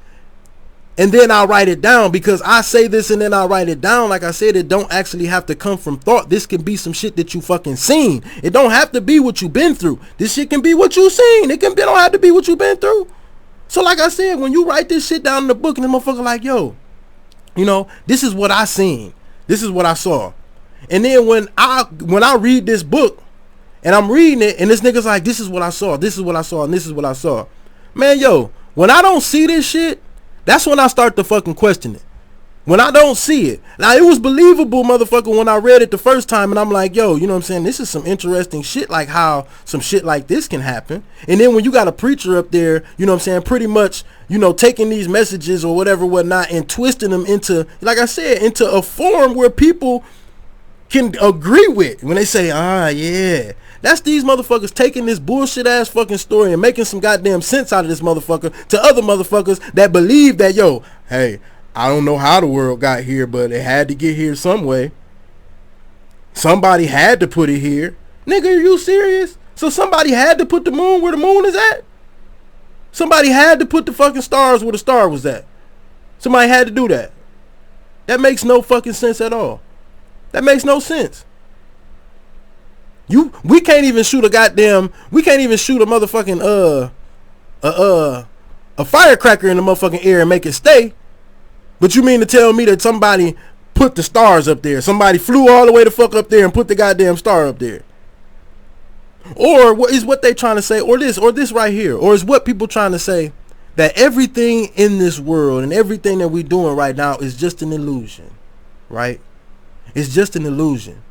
and then I'll write it down, because I say this and then I'll write it down. Like I said, it don't actually have to come from thought. This can be some shit that you fucking seen. It don't have to be what you been through. This shit can be what you seen. It don't have to be what you been through. So like I said, when you write this shit down in the book and the motherfucker like, yo, you know, this is what I seen. This is what I saw. And then when I read this book and I'm reading it and this nigga's like, this is what I saw. This is what I saw. And this is what I saw. Man, yo, when I don't see this shit, that's when I start to fucking question it. When I don't see it. Now, it was believable, motherfucker, when I read it the first time, and I'm like, yo, you know what I'm saying? This is some interesting shit, like how some shit like this can happen. And then when you got a preacher up there, you know what I'm saying, pretty much, you know, taking these messages or whatever, whatnot, and twisting them into, like I said, into a form where people can agree with. When they say, yeah. That's these motherfuckers taking this bullshit ass fucking story and making some goddamn sense out of this motherfucker to other motherfuckers that believe that, yo, hey, I don't know how the world got here, but it had to get here some way. Somebody had to put it here. Nigga, are you serious? So somebody had to put the moon where the moon is at? Somebody had to put the fucking stars where the star was at. Somebody had to do that. That makes no fucking sense at all. That makes no sense. We can't even shoot a motherfucking a firecracker in the motherfucking air and make it stay. But you mean to tell me that somebody put the stars up there? Somebody flew all the way the fuck up there and put the goddamn star up there? Or what is what they trying to say? Or this right here? Or is what people trying to say that everything in this world and everything that we doing right now is just an illusion, right? It's just an illusion.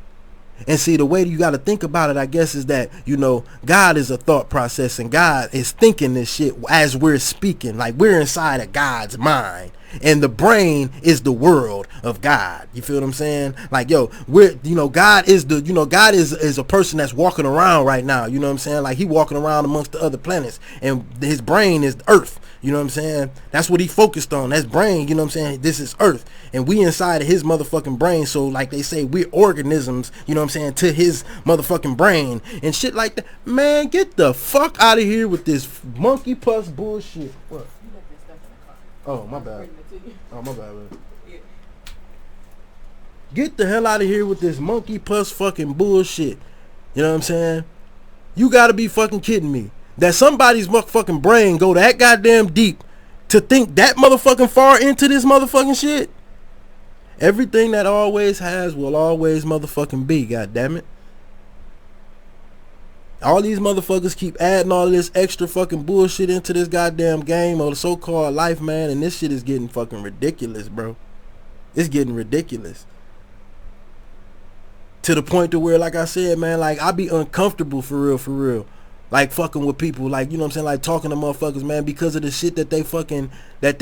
And see, the way you got to think about it, I guess, is that, you know, God is a thought process, and God is thinking this shit as we're speaking. Like, we're inside of God's mind. And the brain is the world of God. You feel what I'm saying? Like, yo, God is is a person that's walking around right now. You know what I'm saying? Like, he walking around amongst the other planets, and his brain is Earth. You know what I'm saying? That's what he focused on. That's brain. You know what I'm saying? This is Earth, and we inside of his motherfucking brain. So, like they say, we're organisms. You know what I'm saying? To his motherfucking brain and shit like that. Man, get the fuck out of here with this monkey puss bullshit. What? Oh, my bad. Oh, my bad, man. Get the hell out of here with this monkey puss fucking bullshit. You know what I'm saying? You gotta be fucking kidding me. That somebody's motherfucking brain go that goddamn deep to think that motherfucking far into this motherfucking shit. Everything that always has will always motherfucking be, goddammit. All these motherfuckers keep adding all this extra fucking bullshit into this goddamn game or the so-called life, man, and this shit is getting fucking ridiculous, bro. It's getting ridiculous. To the point to where, like I said, man, like, I be uncomfortable for real. Like, fucking with people, like, you know what I'm saying, like, talking to motherfuckers, man, because of the shit that they fucking, that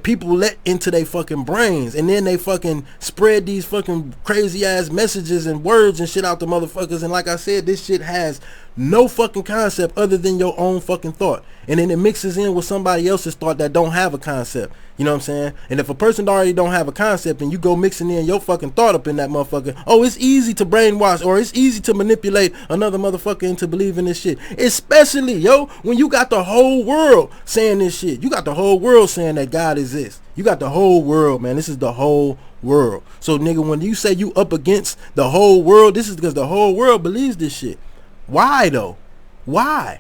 people let into their fucking brains, and then they fucking spread these fucking crazy ass messages and words and shit out to motherfuckers. And like I said, this shit has no fucking concept other than your own fucking thought, and then it mixes in with somebody else's thought that don't have a concept. You know what I'm saying? And if a person already don't have a concept and you go mixing in your fucking thought up in that motherfucker, oh, it's easy to brainwash, or it's easy to manipulate another motherfucker into believing this shit. Especially, yo, when you got the whole world saying this shit. You got the whole world saying that God exists. You got the whole world, man. This is the whole world. So, nigga, when you say you up against the whole world, this is because the whole world believes this shit. Why, though? Why?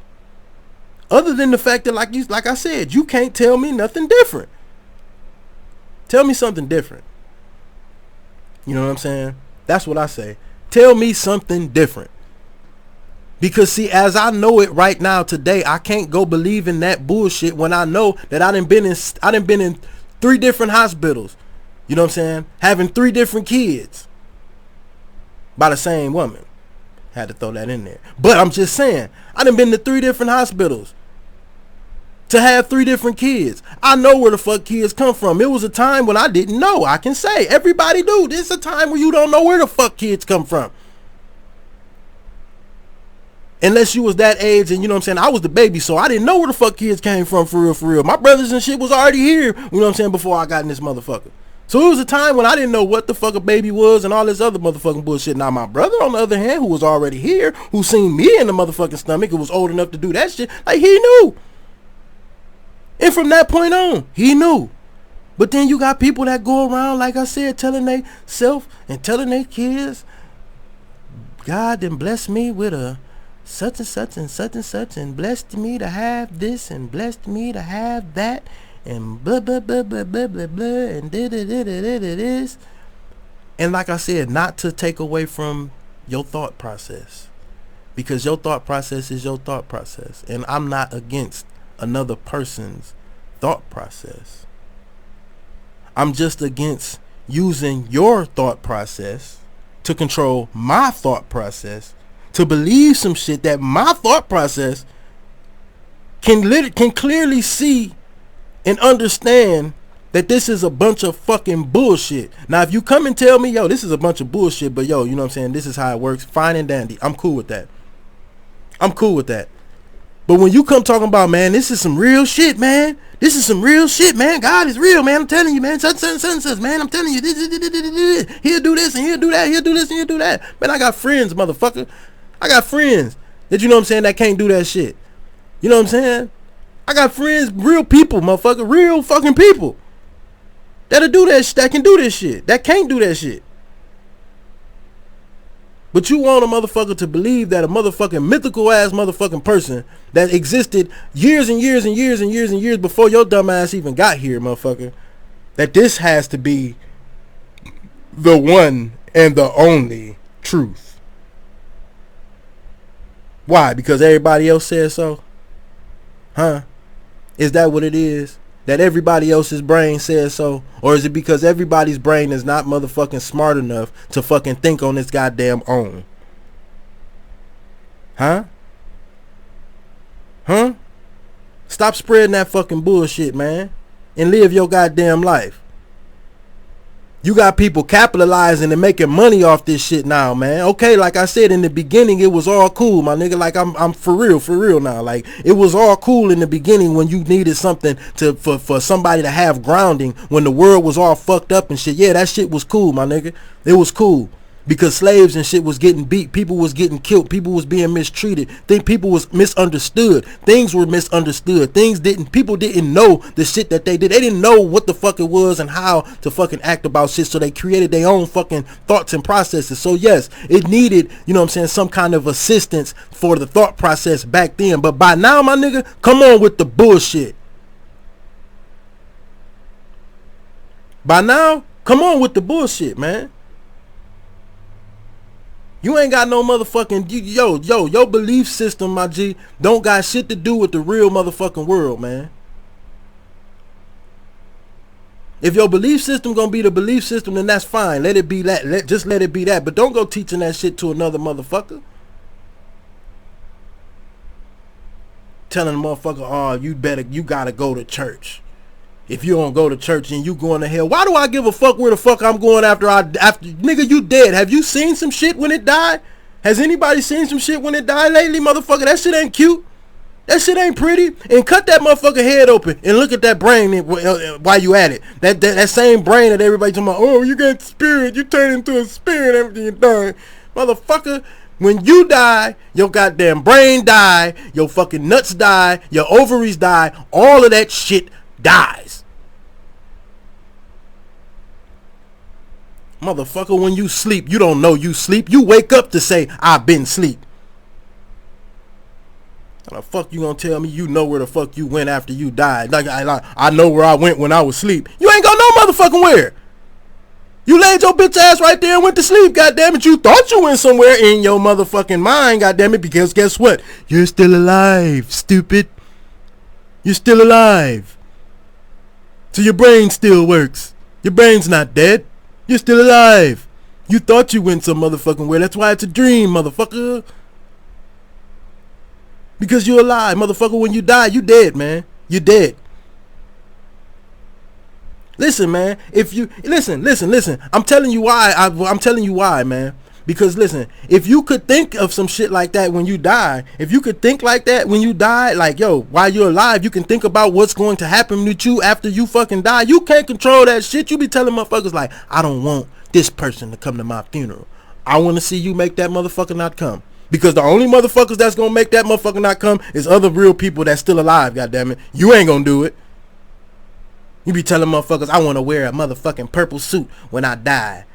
Other than the fact that, like I said, you can't tell me nothing different. Tell me something different. You know what I'm saying? That's what I say. Tell me something different. Because, see, as I know it right now today, I can't go believe in that bullshit when I know that I done been in 3 different hospitals. You know what I'm saying? Having 3 different kids by the same woman. Had to throw that in there. But I'm just saying, I done been to 3 different hospitals to have 3 different kids. I know where the fuck kids come from. It was a time when I didn't know. I can say, everybody do. This is a time where you don't know where the fuck kids come from. Unless you was that age, and you know what I'm saying, I was the baby, so I didn't know where the fuck kids came from for real. My brothers and shit was already here, you know what I'm saying, before I got in this motherfucker. So it was a time when I didn't know what the fuck a baby was and all this other motherfucking bullshit. Now my brother, on the other hand, who was already here, who seen me in the motherfucking stomach, who was old enough to do that shit, like, he knew. And from that point on, he knew. But then you got people that go around, like I said, telling they self and telling their kids, God done blessed me with a such and such and such and such, and blessed me to have this and blessed me to have that, and blah blah blah blah blah blah blah, and this. And like I said, not to take away from your thought process, because your thought process is your thought process, and I'm not against another person's thought process. I'm just against using your thought process to control my thought process, to believe some shit that my thought process can clearly see and understand that this is a bunch of fucking bullshit. Now, if you come and tell me, yo, this is a bunch of bullshit, but yo, you know what I'm saying, this is how it works, fine and dandy. I'm cool with that. But when you come talking about, man, this is some real shit, man. This is some real shit, man. God is real, man. I'm telling you, man. Such, man. I'm telling you, he'll do this and he'll do that. He'll do this and he'll do that. Man, I got friends, motherfucker. I got friends that, you know what I'm saying, that can't do that shit. You know what I'm saying? I got friends, real people, motherfucker. Real fucking people that'll do that, that can do this shit, that can't do that shit. But you want a motherfucker to believe that a motherfucking mythical ass motherfucking person that existed years and years and years and years and years before your dumb ass even got here, motherfucker, that this has to be the one and the only truth. Why? Because everybody else says so? Huh? Is that what it is? That everybody else's brain says so? Or is it because everybody's brain is not motherfucking smart enough to fucking think on its goddamn own? Huh? Huh? Stop spreading that fucking bullshit, man. And live your goddamn life. You got people capitalizing and making money off this shit now, man. Okay, like I said in the beginning, it was all cool, my nigga. Like I'm for real now. Like it was all cool in the beginning when you needed something for somebody to have grounding when the world was all fucked up and shit. Yeah, that shit was cool, my nigga. It was cool. Because slaves and shit was getting beat, people was getting killed, people was being mistreated, people was misunderstood, things were misunderstood, people didn't know the shit that they did. They didn't know what the fuck it was and how to fucking act about shit, so they created their own fucking thoughts and processes. So yes, it needed, you know what I'm saying, some kind of assistance for the thought process back then. But by now, my nigga, come on with the bullshit. By now, come on with the bullshit, man. You ain't got no motherfucking, your belief system, my G, don't got shit to do with the real motherfucking world, man. If your belief system gonna be the belief system, then that's fine. Let it be that. Just let it be that. But don't go teaching that shit to another motherfucker. Telling the motherfucker, oh, you gotta go to church. If you don't go to church and you going to hell, why do I give a fuck where the fuck I'm going after nigga, you dead? Have you seen some shit when it died? Has anybody seen some shit when it died lately, motherfucker? That shit ain't cute. That shit ain't pretty. And cut that motherfucker head open and look at that brain while you at it. That same brain that everybody talking about, oh, you got spirit, you turn into a spirit after you die. Motherfucker, when you die, your goddamn brain die, your fucking nuts die, your ovaries die, all of that shit dies. Motherfucker, when you sleep, you don't know you sleep. You wake up to say, I've been asleep. How the fuck you gonna tell me you know where the fuck you went after you died? Like I know where I went when I was asleep. You ain't gonna know motherfucking where. You laid your bitch ass right there and went to sleep, goddammit. You thought you went somewhere in your motherfucking mind, goddammit, because guess what? You're still alive, stupid. You're still alive. So your brain still works. Your brain's not dead. You're still alive. You thought you went some motherfucking where. That's why it's a dream, motherfucker. Because you're alive, motherfucker. When you die, you dead, man. You're dead. Listen, man. If you listen. I'm telling you why. I'm telling you why, man. Because listen, if you could think of some shit like that when you die, if you could think like that when you die, like, yo, while you're alive, you can think about what's going to happen with you after you fucking die. You can't control that shit. You be telling motherfuckers like, I don't want this person to come to my funeral. I want to see you make that motherfucker not come. Because the only motherfuckers that's going to make that motherfucker not come is other real people that's still alive, goddammit. You ain't going to do it. You be telling motherfuckers, I want to wear a motherfucking purple suit when I die.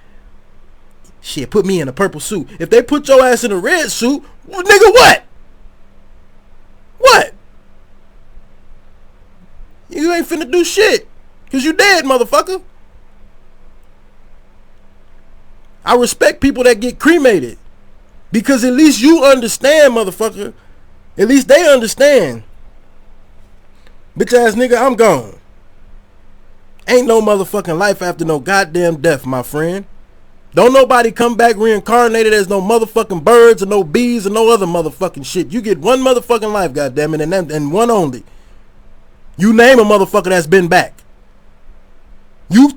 Shit, put me in a purple suit. If they put your ass in a red suit, well, nigga, what? What? You ain't finna do shit. Because you dead, motherfucker. I respect people that get cremated. Because at least you understand, motherfucker. At least they understand. Bitch ass nigga, I'm gone. Ain't no motherfucking life after no goddamn death, my friend. Don't nobody come back reincarnated as no motherfucking birds or no bees or no other motherfucking shit. You get one motherfucking life, goddammit, and one only. You name a motherfucker that's been back. You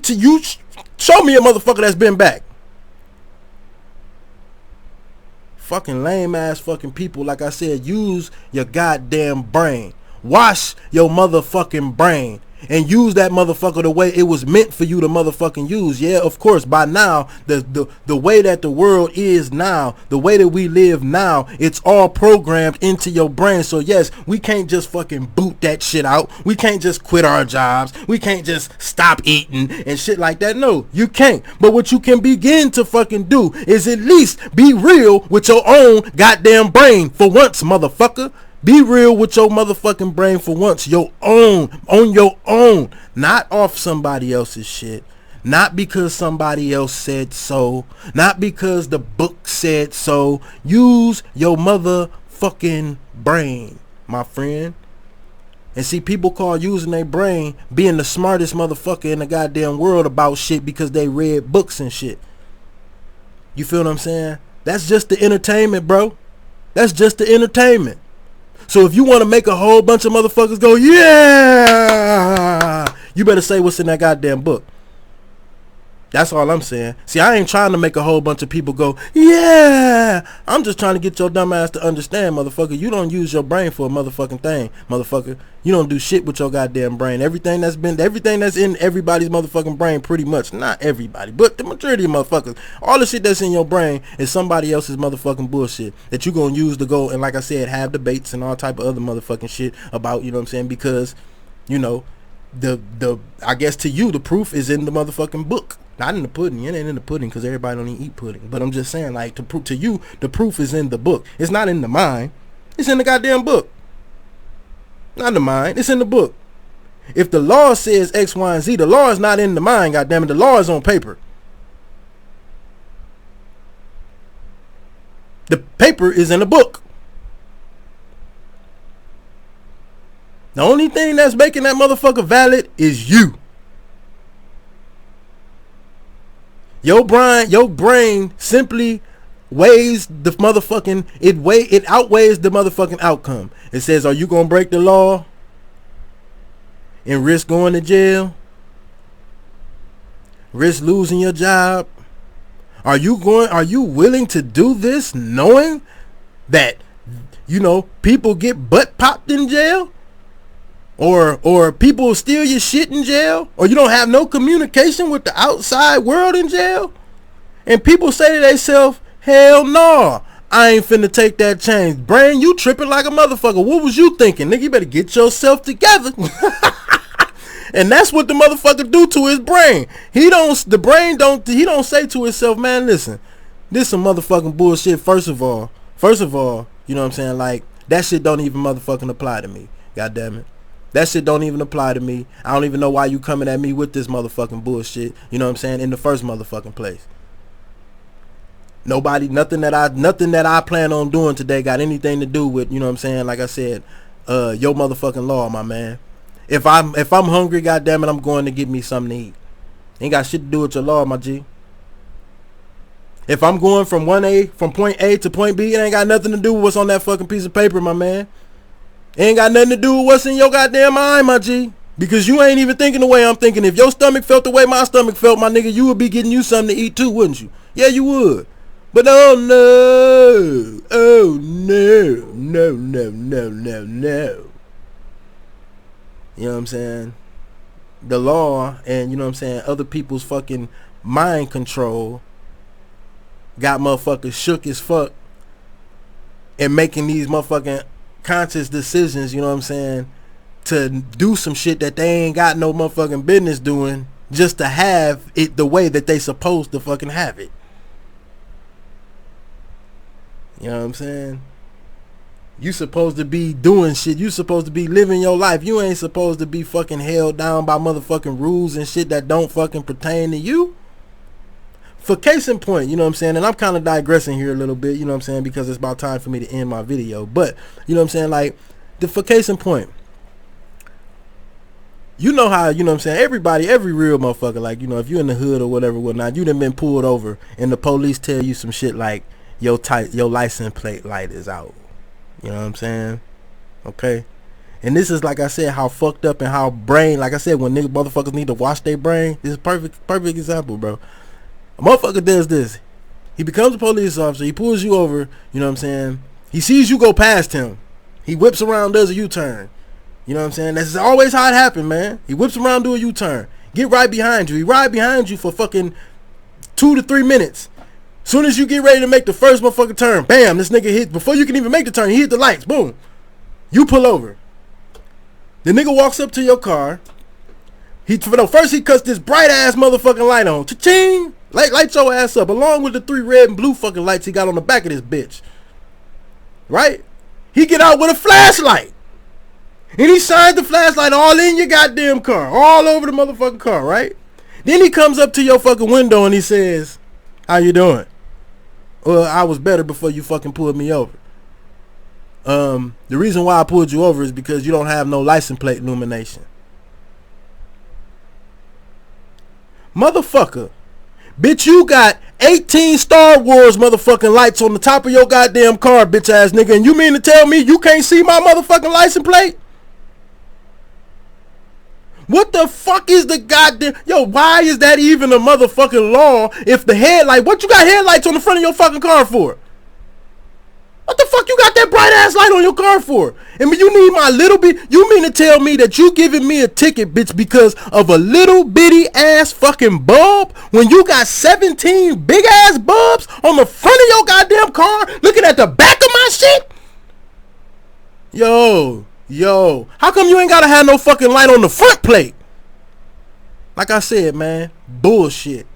show me a motherfucker that's been back. Fucking lame ass fucking people. Like I said, use your goddamn brain. Wash your motherfucking brain. And use that motherfucker the way it was meant for you to motherfucking use. Yeah, of course, by now, the way that the world is now, the way that we live now, it's all programmed into your brain. So yes, we can't just fucking boot that shit out. We can't just quit our jobs. We can't just stop eating and shit like that. No, you can't. But what you can begin to fucking do is at least be real with your own goddamn brain for once, motherfucker. Be real with your motherfucking brain for once. Your own. On your own. Not off somebody else's shit. Not because somebody else said so. Not because the book said so. Use your motherfucking brain, my friend. And see, people call using their brain being the smartest motherfucker in the goddamn world about shit because they read books and shit. You feel what I'm saying? That's just the entertainment, bro. That's just the entertainment. So if you want to make a whole bunch of motherfuckers go, yeah, you better say what's in that goddamn book. That's all I'm saying. See, I ain't trying to make a whole bunch of people go, yeah. I'm just trying to get your dumb ass to understand, motherfucker. You don't use your brain for a motherfucking thing, motherfucker. You don't do shit with your goddamn brain. Everything that's in everybody's motherfucking brain, pretty much. Not everybody, but the majority of motherfuckers. All the shit that's in your brain is somebody else's motherfucking bullshit that you gonna use to go and, like I said, have debates and all type of other motherfucking shit about, you know what I'm saying? Because, you know, I guess to you, the proof is in the motherfucking book. Not in the pudding. It ain't in the pudding because everybody don't even eat pudding. But I'm just saying, like, to prove to you, the proof is in the book. It's not in the mind. It's in the goddamn book. Not in the mind. It's in the book. If the law says X, Y, and Z, the law is not in the mind, goddammit. The law is on paper. The paper is in the book. The only thing that's making that motherfucker valid is you. Your brain simply weighs the motherfucking, it outweighs the motherfucking outcome. It says, are you gonna break the law and risk going to jail? Risk losing your job? Are you willing to do this knowing that, you know, people get butt popped in jail? Or people steal your shit in jail? Or you don't have no communication with the outside world in jail? And people say to themselves, hell no, I ain't finna take that chance. Brain, you tripping like a motherfucker. What was you thinking? Nigga, you better get yourself together. And that's what the motherfucker do to his brain. He don't say to himself, man, listen, this some motherfucking bullshit. First of all, you know what I'm saying? Like, that shit don't even motherfucking apply to me. God damn it. That shit don't even apply to me. I don't even know why you coming at me with this motherfucking bullshit. You know what I'm saying? In the first motherfucking place. Nothing that I plan on doing today got anything to do with, you know what I'm saying? Like I said, your motherfucking law, my man. If I'm hungry, goddammit, I'm going to get me something to eat. Ain't got shit to do with your law, my G. If I'm going from point A to point B, it ain't got nothing to do with what's on that fucking piece of paper, my man. It ain't got nothing to do with what's in your goddamn mind, my G. Because you ain't even thinking the way I'm thinking. If your stomach felt the way my stomach felt, my nigga, you would be getting you something to eat too, wouldn't you? Yeah, you would. But oh no, no. You know what I'm saying? The law and, you know what I'm saying, other people's fucking mind control got motherfuckers shook as fuck and making these motherfucking conscious decisions, you know what I'm saying, to do some shit that they ain't got no motherfucking business doing just to have it the way that they supposed to fucking have it. You know what I'm saying? You supposed to be doing shit. You supposed to be living your life. You ain't supposed to be fucking held down by motherfucking rules and shit that don't fucking pertain to you. For case in point, you know what I'm saying? And I'm kind of digressing here a little bit, you know what I'm saying? Because it's about time for me to end my video. But, you know what I'm saying? Like, for case in point, you know how, you know what I'm saying? Every real motherfucker, like, you know, if you in the hood or whatnot, you done been pulled over and the police tell you some shit like, your license plate light is out. You know what I'm saying? Okay. And this is, like I said, how fucked up and how brain, like I said, when motherfuckers need to wash their brain, this is perfect example, bro. A motherfucker does this. He becomes a police officer. He pulls you over. You know what I'm saying? He sees you go past him. He whips around, does a U-turn. You know what I'm saying? That's always how it happened, man. He whips around, do a U-turn. Get right behind you. He ride behind you for fucking 2 to 3 minutes. Soon as you get ready to make the first motherfucking turn, bam, this nigga hit. Before you can even make the turn, he hit the lights. Boom. You pull over. The nigga walks up to your car. First he cuts this bright ass motherfucking light on. Cha-ching! Light your ass up, along with the 3 red and blue fucking lights he got on the back of this bitch. Right? He get out with a flashlight. And he shines the flashlight all in your goddamn car. All over the motherfucking car, right? Then he comes up to your fucking window and he says, how you doing? Well, I was better before you fucking pulled me over. The reason why I pulled you over is because you don't have no license plate illumination. Motherfucker. Bitch, you got 18 Star Wars motherfucking lights on the top of your goddamn car, bitch ass nigga. And you mean to tell me you can't see my motherfucking license plate? What the fuck is the goddamn... Yo, why is that even a motherfucking law if the headlight... What you got headlights on the front of your fucking car for? What the fuck you got that bright ass light on your car for? I mean, you need my little bit... You mean to tell me that you giving me a ticket, bitch, because of a little bitty ass fucking bulb when you got 17 big ass bulbs on the front of your goddamn car looking at the back of my shit? Yo, how come you ain't gotta have no fucking light on the front plate? Like I said, man, bullshit.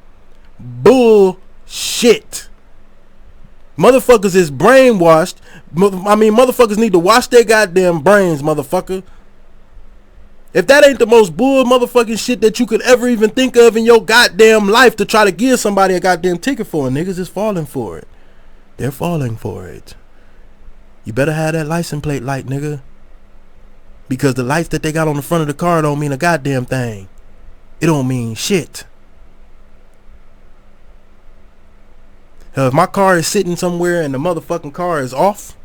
Motherfuckers is brainwashed. I mean, motherfuckers need to wash their goddamn brains, motherfucker. If that ain't the most bull motherfucking shit that you could ever even think of in your goddamn life to try to give somebody a goddamn ticket for, niggas is falling for it. They're falling for it. You better have that license plate light, nigga. Because the lights that they got on the front of the car don't mean a goddamn thing. It don't mean shit. Hell, if my car is sitting somewhere and the motherfucking car is off.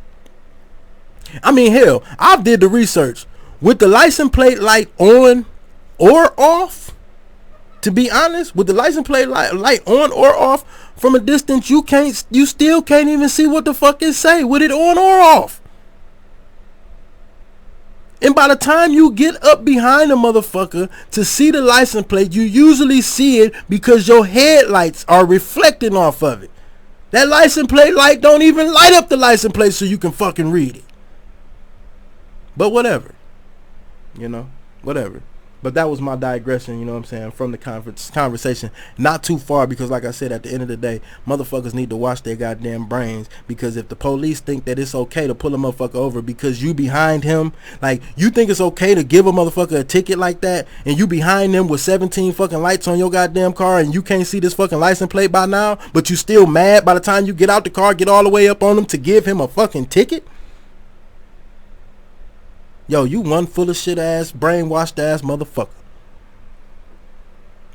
I mean, hell, I did the research. With the license plate light on or off, to be honest, with the license plate light on or off, from a distance, you still can't even see what the fuck it say with it on or off. And by the time you get up behind a motherfucker to see the license plate, you usually see it because your headlights are reflecting off of it. That license plate light don't even light up the license plate so you can fucking read it. But whatever. Whatever. But that was my digression, you know what I'm saying, from the conversation. Not too far, because like I said, at the end of the day, motherfuckers need to wash their goddamn brains. Because if the police think that it's okay to pull a motherfucker over because you behind him, like, you think it's okay to give a motherfucker a ticket like that, and you behind them with 17 fucking lights on your goddamn car, and you can't see this fucking license plate by now, but you still mad by the time you get out the car, get all the way up on him to give him a fucking ticket? Yo, you one full of shit ass, brainwashed ass motherfucker.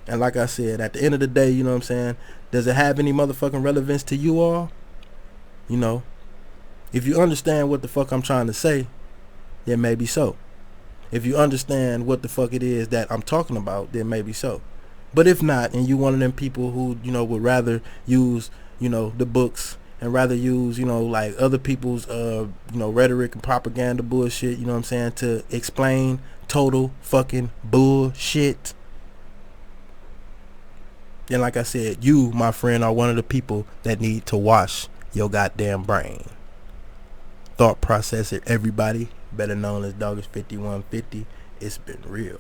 And like I said, at the end of the day, you know what I'm saying, does it have any motherfucking relevance to you all? You know, if you understand what the fuck I'm trying to say, then maybe so. If you understand what the fuck it is that I'm talking about, then maybe so. But if not, and you one of them people who, you know, would rather use, you know, the books and rather use, you know, like other people's, you know, rhetoric and propaganda bullshit, you know what I'm saying, to explain total fucking bullshit, then like I said, you, my friend, are one of the people that need to wash your goddamn brain. Thought processor, everybody, better known as Doggish 5150. It's been real.